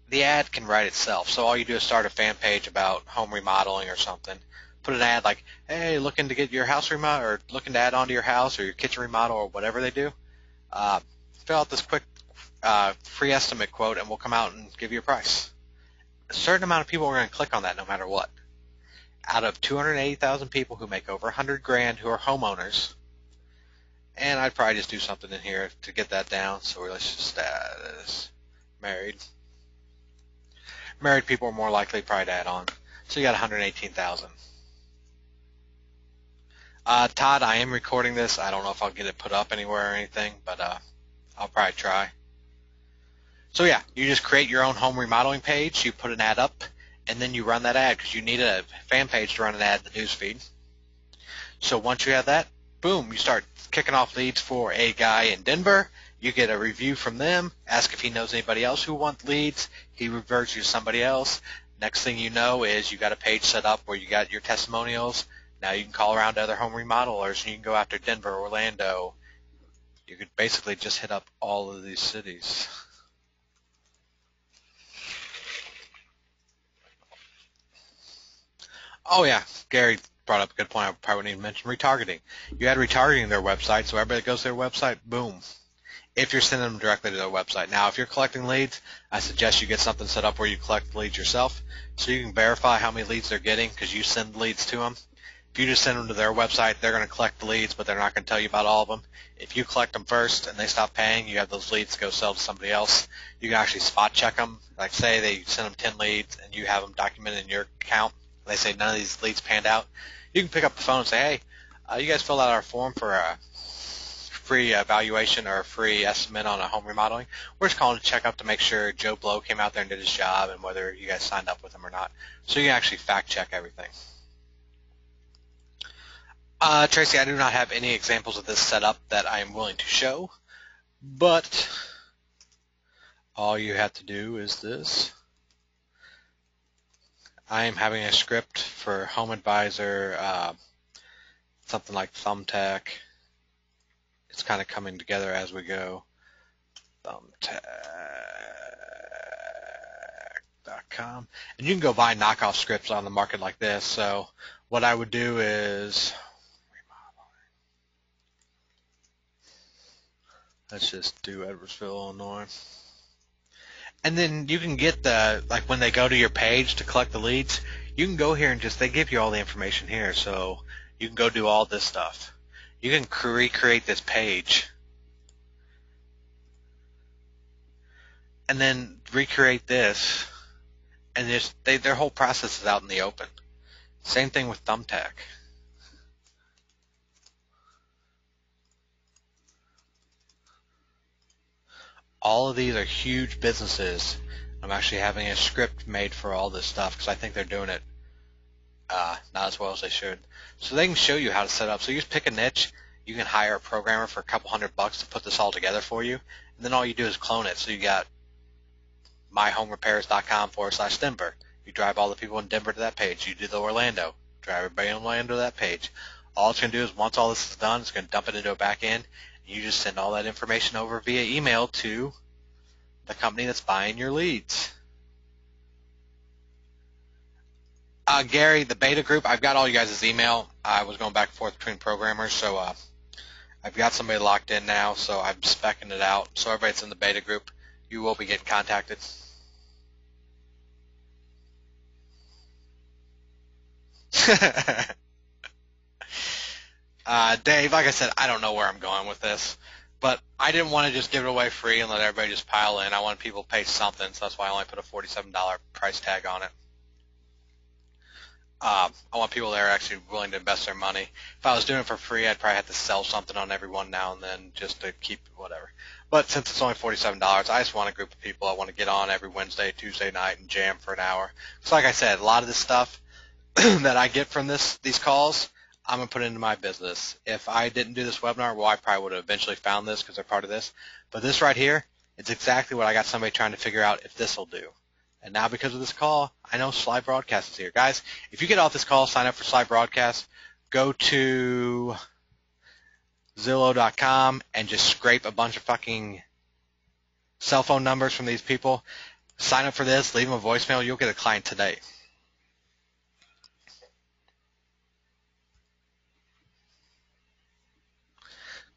The ad can write itself. So all you do is start a fan page about home remodeling or something. Put an ad like, hey, looking to get your house remodeled, or looking to add on to your house or your kitchen remodel or whatever they do. Fill out this quick free estimate quote, and we'll come out and give you a price. A certain amount of people are going to click on that no matter what. Out of 280,000 people who make over $100,000 who are homeowners, and I'd probably just do something in here to get that down. So let's just status married. Married people are more likely probably to add on. So you got 118,000. Todd, I am recording this. I don't know if I'll get it put up anywhere or anything, but I'll probably try. So yeah, you just create your own home remodeling page, you put an ad up, and then you run that ad because you need a fan page to run an ad in the newsfeed. So once you have that, boom, you start kicking off leads for a guy in Denver. You get a review from them, ask if he knows anybody else who wants leads. He reverts you to somebody else. Next thing you know is you got a page set up where you got your testimonials. Now you can call around to other home remodelers and you can go after Denver, Orlando. You could basically just hit up all of these cities. Oh yeah, Gary brought up a good point. I probably wouldn't even mention retargeting. You add retargeting to their website, so everybody that goes to their website, boom. If you're sending them directly to their website. Now, if you're collecting leads, I suggest you get something set up where you collect leads yourself so you can verify how many leads they're getting because you send leads to them. If you just send them to their website, they're going to collect the leads, but they're not going to tell you about all of them. If you collect them first and they stop paying, you have those leads go sell to somebody else. You can actually spot check them. Like say they send them 10 leads and you have them documented in your account. They say none of these leads panned out. You can pick up the phone and say, hey, you guys filled out our form for a free evaluation or a free estimate on a home remodeling. We're just calling to check up to make sure Joe Blow came out there and did his job and whether you guys signed up with him or not. So you can actually fact check everything. Tracy, I do not have any examples of this setup that I am willing to show, but all you have to do is this. I am having a script for Home Advisor, something like Thumbtack. It's kind of coming together as we go. Thumbtack.com. And you can go buy knockoff scripts on the market like this. So what I would do is, let's just do Edwardsville, Illinois. And then you can get like when they go to your page to collect the leads, you can go here and they give you all the information here. So you can go do all this stuff. You can recreate this page and then recreate this, and their whole process is out in the open. Same thing with Thumbtack. All of these are huge businesses. I'm actually having a script made for all this stuff because I think they're doing it not as well as they should. So they can show you how to set up. So you just pick a niche. You can hire a programmer for a couple $100 to put this all together for you. And then all you do is clone it. So you got myhomerepairs.com/Denver. You drive all the people in Denver to that page. You do the Orlando. Drive everybody in Orlando to that page. All it's going to do is once all this is done, it's going to dump it into a back end. You just send all that information over via email to the company that's buying your leads. Gary, the beta group, I've got all you guys' email. I was going back and forth between programmers, so I've got somebody locked in now, so I'm speccing it out. So everybody that's in the beta group, you will be getting contacted. Dave, like I said, I don't know where I'm going with this, but I didn't want to just give it away free and let everybody just pile in. I want people to pay something, so that's why I only put a $47 price tag on it. I want people that are actually willing to invest their money. If I was doing it for free, I'd probably have to sell something on every one now and then just to keep whatever. But since it's only $47, I just want a group of people I want to get on every Wednesday, Tuesday night and jam for an hour. So like I said, a lot of this stuff that I get from these calls, I'm going to put into my business. If I didn't do this webinar, well, I probably would have eventually found this because they're part of this. But this right here, it's exactly what I got somebody trying to figure out if this will do. And now because of this call, I know Slide Broadcast is here. Guys, if you get off this call, sign up for Slide Broadcast. Go to Zillow.com and just scrape a bunch of fucking cell phone numbers from these people. Sign up for this. Leave them a voicemail. You'll get a client today.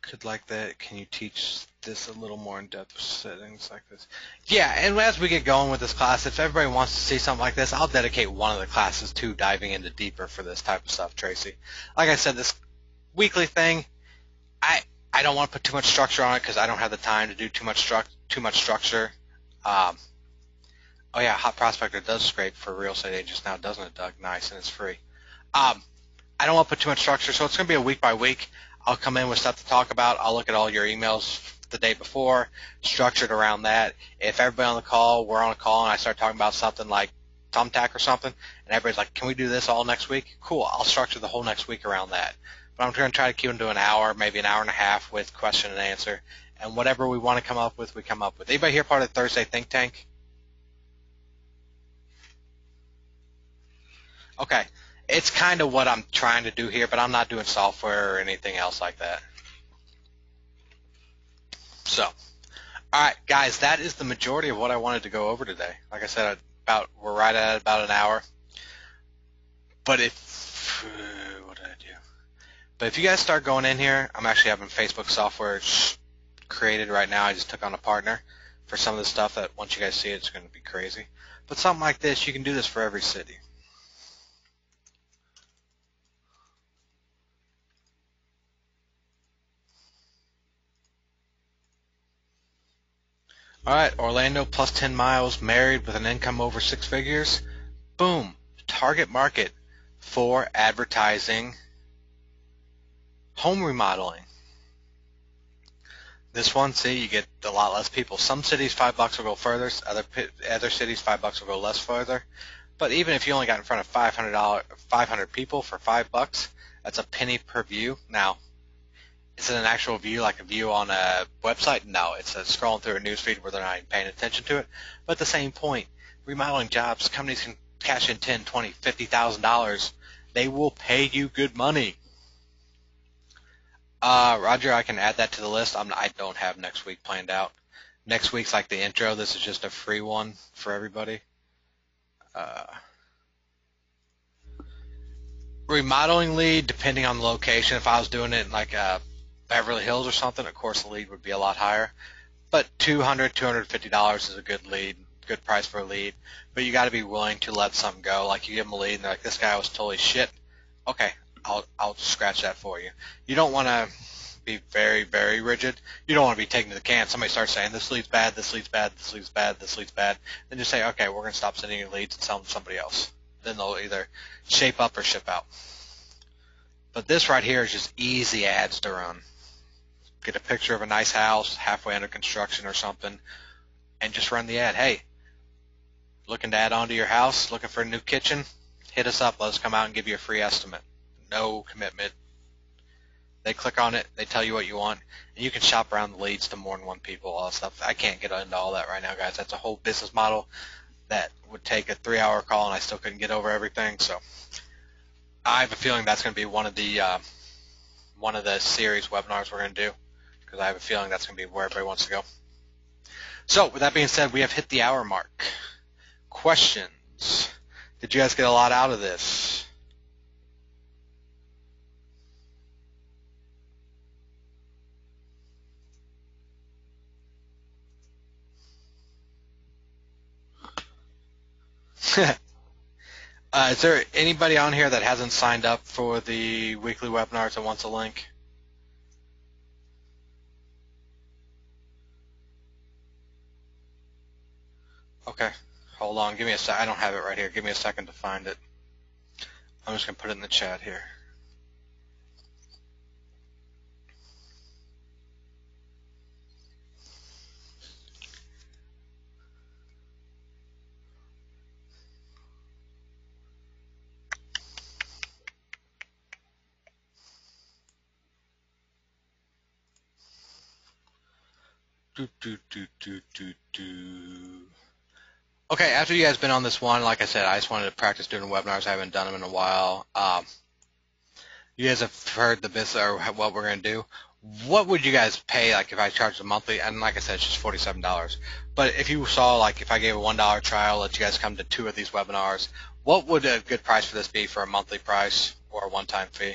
Could like that. Can you teach this a little more in depth with settings like this? Yeah, and as we get going with this class, if everybody wants to see something like this, I'll dedicate one of the classes to diving into deeper for this type of stuff, Tracy. Like I said, this weekly thing, I don't want to put too much structure on it because I don't have the time to do too much structure. Oh yeah, Hot Prospector does scrape for real estate agents now, doesn't it, Doug? Nice, and it's free. I don't want to put too much structure, so it's going to be a week by week. I'll come in with stuff to talk about. I'll look at all your emails the day before, structured around that. If everybody on the call, we're on a call, and I start talking about something like Thumbtack or something, and everybody's like, can we do this all next week? Cool, I'll structure the whole next week around that. But I'm going to try to keep them to an hour, maybe an hour and a half with question and answer. And whatever we want to come up with, we come up with. Anybody here part of the Thursday Think Tank? Okay. It's kind of what I'm trying to do here, but I'm not doing software or anything else like that. So, all right, guys, that is the majority of what I wanted to go over today. Like I said, we're right at about an hour. But what did I do? But if you guys start going in here, I'm actually having Facebook software created right now. I just took on a partner for some of the stuff that once you guys see it, it's going to be crazy. But something like this, you can do this for every city. All right, Orlando plus 10 miles, married with an income over 6 figures. Boom, target market for advertising home remodeling. This one, see, you get a lot less people. Some cities, $5 will go further. Other cities, $5 will go less further. But even if you only got in front of 500 people for $5, that's a penny per view. Now, is it an actual view, like a view on a website? No, it's scrolling through a newsfeed where they're not even paying attention to it. But at the same point, remodeling jobs, companies can cash in $10, $20, $50,000. They will pay you good money. Roger, I can add that to the list. I don't have next week planned out. Next week's like the intro. This is just a free one for everybody. Remodeling lead, depending on the location. If I was doing it in like Beverly Hills or something, of course the lead would be a lot higher. But $200, $250 is a good lead, good price for a lead. But you got to be willing to let something go. Like you give them a lead and they're like, this guy was totally shit. Okay, I'll scratch that for you. You don't want to be very, very rigid. You don't want to be taken to the can. Somebody starts saying, this lead's bad, this lead's bad, this lead's bad, this lead's bad. Then just say, okay, we're going to stop sending you leads and sell them to somebody else. Then they'll either shape up or ship out. But this right here is just easy ads to run. Get a picture of a nice house halfway under construction or something and just run the ad. Hey, looking to add on to your house, looking for a new kitchen? Hit us up. Let us come out and give you a free estimate. No commitment. They click on it. They tell you what you want. And you can shop around the leads to more than one people, all that stuff. I can't get into all that right now, guys. That's a whole business model that would take a 3-hour call, and I still couldn't get over everything. So I have a feeling that's going to be one of the series webinars we're going to do, because I have a feeling that's going to be where everybody wants to go. So with that being said, we have hit the hour mark. Questions? Did you guys get a lot out of this? Is there anybody on here that hasn't signed up for the weekly webinars and wants a link? Okay, hold on. Give me a sec. I don't have it right here. Give me a second to find it. I'm just going to put it in the chat here. Okay, after you guys been on this one, like I said, I just wanted to practice doing webinars. I haven't done them in a while. You guys have heard the business or what we're going to do. What would you guys pay, like if I charged a monthly? And like I said, it's just $47. But if you saw, like if I gave a $1 trial, let you guys come to 2 of these webinars, what would a good price for this be for a monthly price or a one-time fee?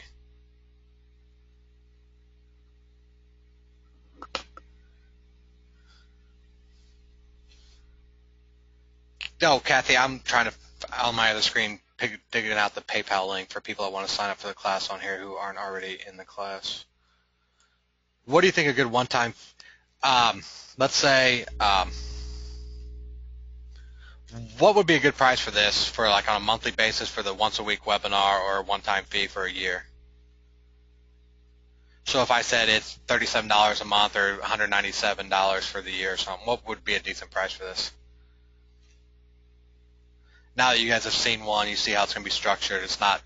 No, Kathy, I'm trying to, on my other screen, digging out the PayPal link for people that want to sign up for the class on here who aren't already in the class. What do you think a good one-time, let's say, What would be a good price for this for like on a monthly basis for the once a week webinar or a one-time fee for a year? So if I said it's $37 a month or $197 for the year or something, what would be a decent price for this? Now that you guys have seen one, you see how it's going to be structured. It's not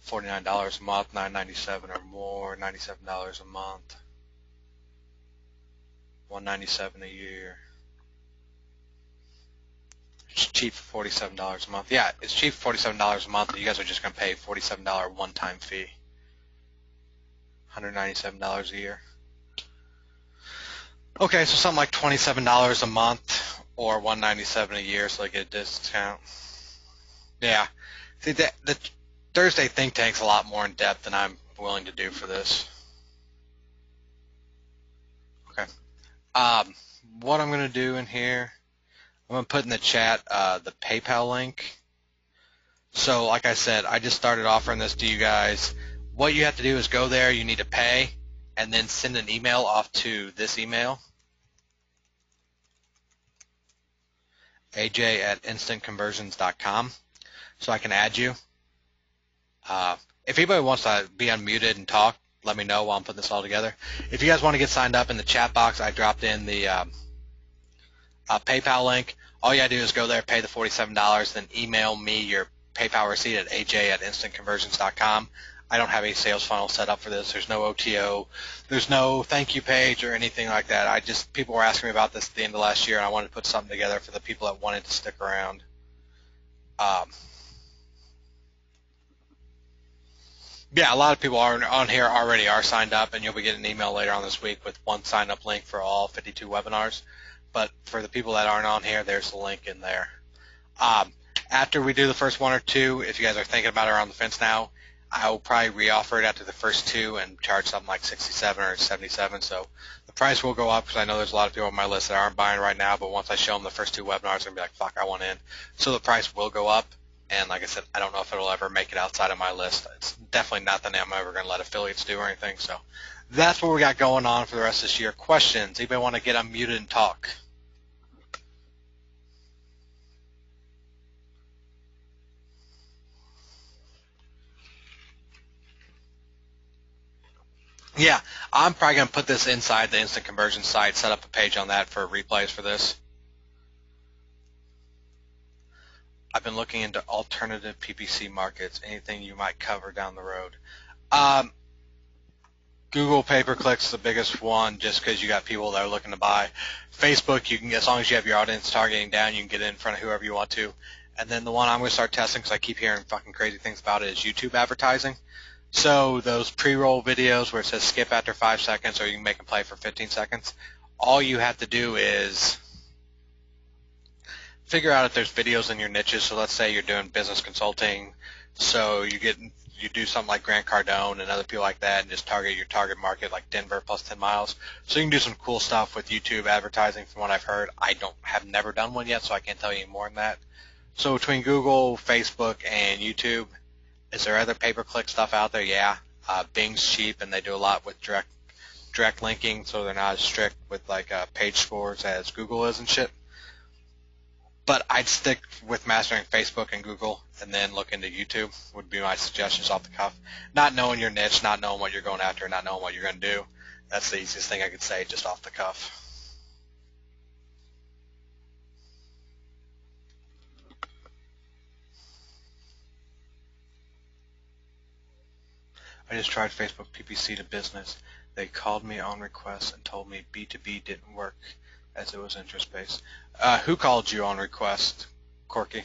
$49 a month, $997 or more, $97 a month, $197 a year. It's cheap for $47 a month. Yeah, it's cheap for $47 a month, but you guys are just going to pay $47 one-time fee. $197 a year. Okay, so something like $27 a month or $197 a year, so I get a discount. Yeah. See, the Thursday think tank's a lot more in depth than I'm willing to do for this. Okay. What I'm going to do in here, I'm going to put in the chat the PayPal link. So like I said, I just started offering this to you guys. What you have to do is go there, you need to pay, and then send an email off to this email, aj@instantconversions.com, so I can add you. If anybody wants to be unmuted and talk, let me know while I'm putting this all together. If you guys want to get signed up in the chat box, I dropped in the PayPal link. All you got to do is go there, pay the $47, then email me your PayPal receipt at aj@instantconversions.com. I don't have any sales funnel set up for this. There's no OTO. There's no thank you page or anything like that. People were asking me about this at the end of last year, and I wanted to put something together for the people that wanted to stick around. Yeah, a lot of people are on here already are signed up, and you'll be getting an email later on this week with one sign-up link for all 52 webinars. But for the people that aren't on here, there's the link in there. After we do the first one or two, if you guys are thinking about it or on the fence now, I will probably re-offer it after the first two and charge something like $67 or $77. So the price will go up because I know there's a lot of people on my list that aren't buying right now, but once I show them the first two webinars, they're going to be like, fuck, I want in. So the price will go up. And like I said, I don't know if it'll ever make it outside of my list. It's definitely nothing I'm ever going to let affiliates do or anything. So that's what we got going on for the rest of this year. Questions? Anybody want to get unmuted and talk? Yeah, I'm probably going to put this inside the instant conversion site, set up a page on that for replays for this. I've been looking into alternative PPC markets, anything you might cover down the road. Google pay-per-click's the biggest one just because you got people that are looking to buy. Facebook, you can, as long as you have your audience targeting down, you can get in front of whoever you want to. And then the one I'm going to start testing because I keep hearing fucking crazy things about it is YouTube advertising. So those pre-roll videos where it says skip after 5 seconds or you can make them play for 15 seconds, all you have to do is figure out if there's videos in your niches. So let's say you're doing business consulting, so you do something like Grant Cardone and other people like that and just target your target market like Denver plus 10 miles. So you can do some cool stuff with YouTube advertising from what I've heard. I have never done one yet, so I can't tell you any more than that. So between Google, Facebook, and YouTube, is there other pay-per-click stuff out there? Yeah. Bing's cheap, and they do a lot with direct linking, so they're not as strict with like page scores as Google is and shit. But I'd stick with mastering Facebook and Google and then look into YouTube would be my suggestions off the cuff. Not knowing your niche, not knowing what you're going after, not knowing what you're going to do. That's the easiest thing I could say just off the cuff. I just tried Facebook PPC to business. They called me on request and told me B2B didn't work as it was interest-based. Who called you on request, Corky?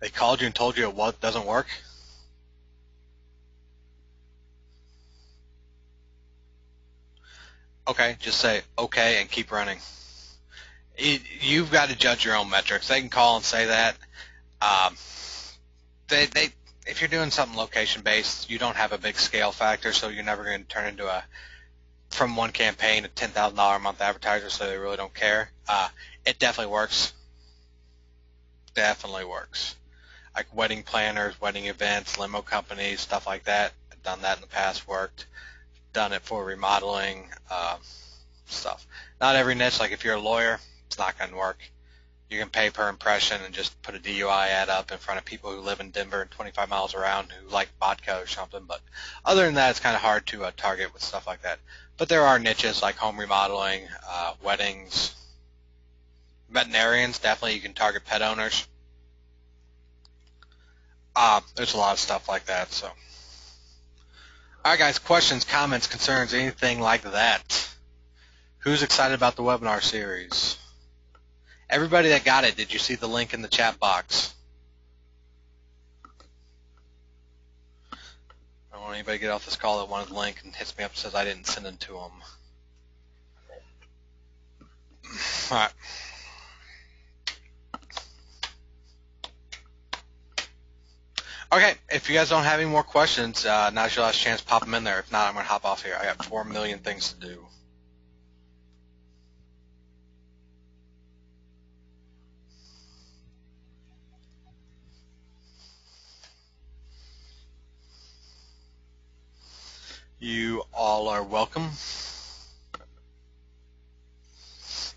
They called you and told you what doesn't work? Okay, just say okay and keep running. You've got to judge your own metrics. They can call and say that. If you're doing something location-based, you don't have a big scale factor, so you're never going to turn into from one campaign a $10,000 a month advertiser, so they really don't care. It definitely works. Definitely works. Like wedding planners, wedding events, limo companies, stuff like that. I've done that in the past, worked. done it for remodeling stuff. Not every niche, like if you're a lawyer, it's not going to work. You can pay per impression and just put a DUI ad up in front of people who live in Denver and 25 miles around who like vodka or something. But other than that, it's kind of hard to target with stuff like that. But there are niches like home remodeling, weddings, veterinarians. Definitely you can target pet owners. There's a lot of stuff like that. So, all right, guys, questions, comments, concerns, anything like that. Who's excited about the webinar series? Everybody that got it, did you see the link in the chat box? I don't want anybody to get off this call that wanted the link and hits me up and says I didn't send it to them. All right. Okay, if you guys don't have any more questions, now's your last chance. Pop them in there. If not, I'm going to hop off here. I got 4 million things to do. You all are welcome.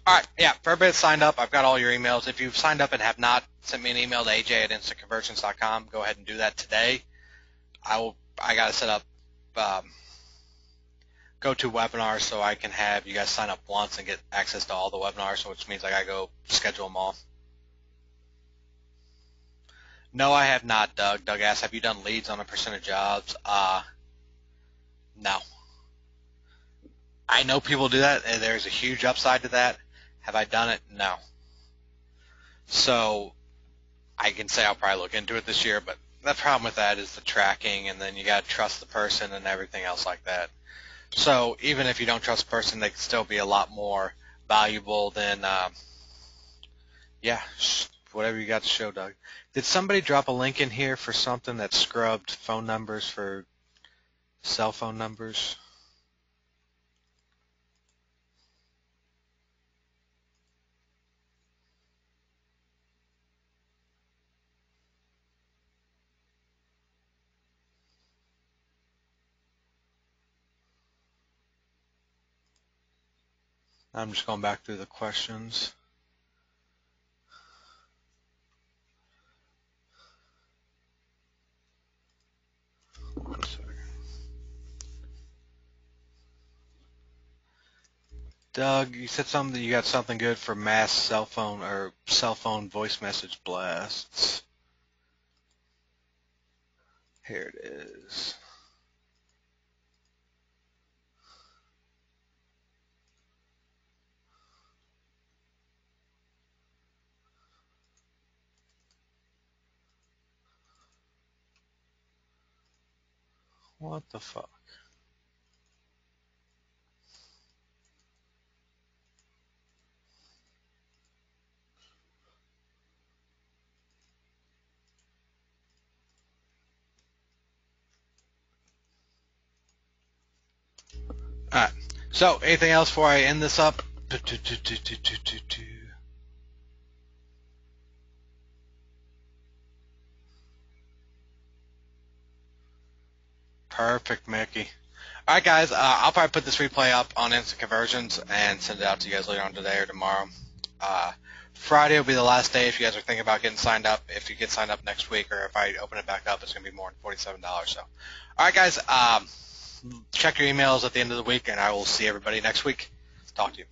All right, yeah, for everybody that signed up, I've got all your emails. If you've signed up and have not sent me an email to aj@instantconversions.com, go ahead and do that today. I got to set up GoToWebinars so I can have you guys sign up once and get access to all the webinars, which means I got to go schedule them all. No, I have not, Doug. Doug asked, have you done leads on a percent of jobs? No. I know people do that, and there's a huge upside to that. Have I done it? No. So I can say I'll probably look into it this year, but the problem with that is the tracking, and then you got to trust the person and everything else like that. So even if you don't trust the person, they can still be a lot more valuable than, yeah, whatever you got to show, Doug. Did somebody drop a link in here for something that scrubbed phone numbers for cell phone numbers? I'm just going back through the questions. One second. Doug, you said something, you got something good for mass cell phone or cell phone voice message blasts. Here it is. What the fuck? Alright, so anything else before I end this up? Perfect, Mickey. Alright guys, I'll probably put this replay up on Instant Conversions and send it out to you guys later on today or tomorrow. Friday will be the last day if you guys are thinking about getting signed up. If you get signed up next week or if I open it back up, it's going to be more than $47. So, alright guys, check your emails at the end of the week and I will see everybody next week. Talk to you.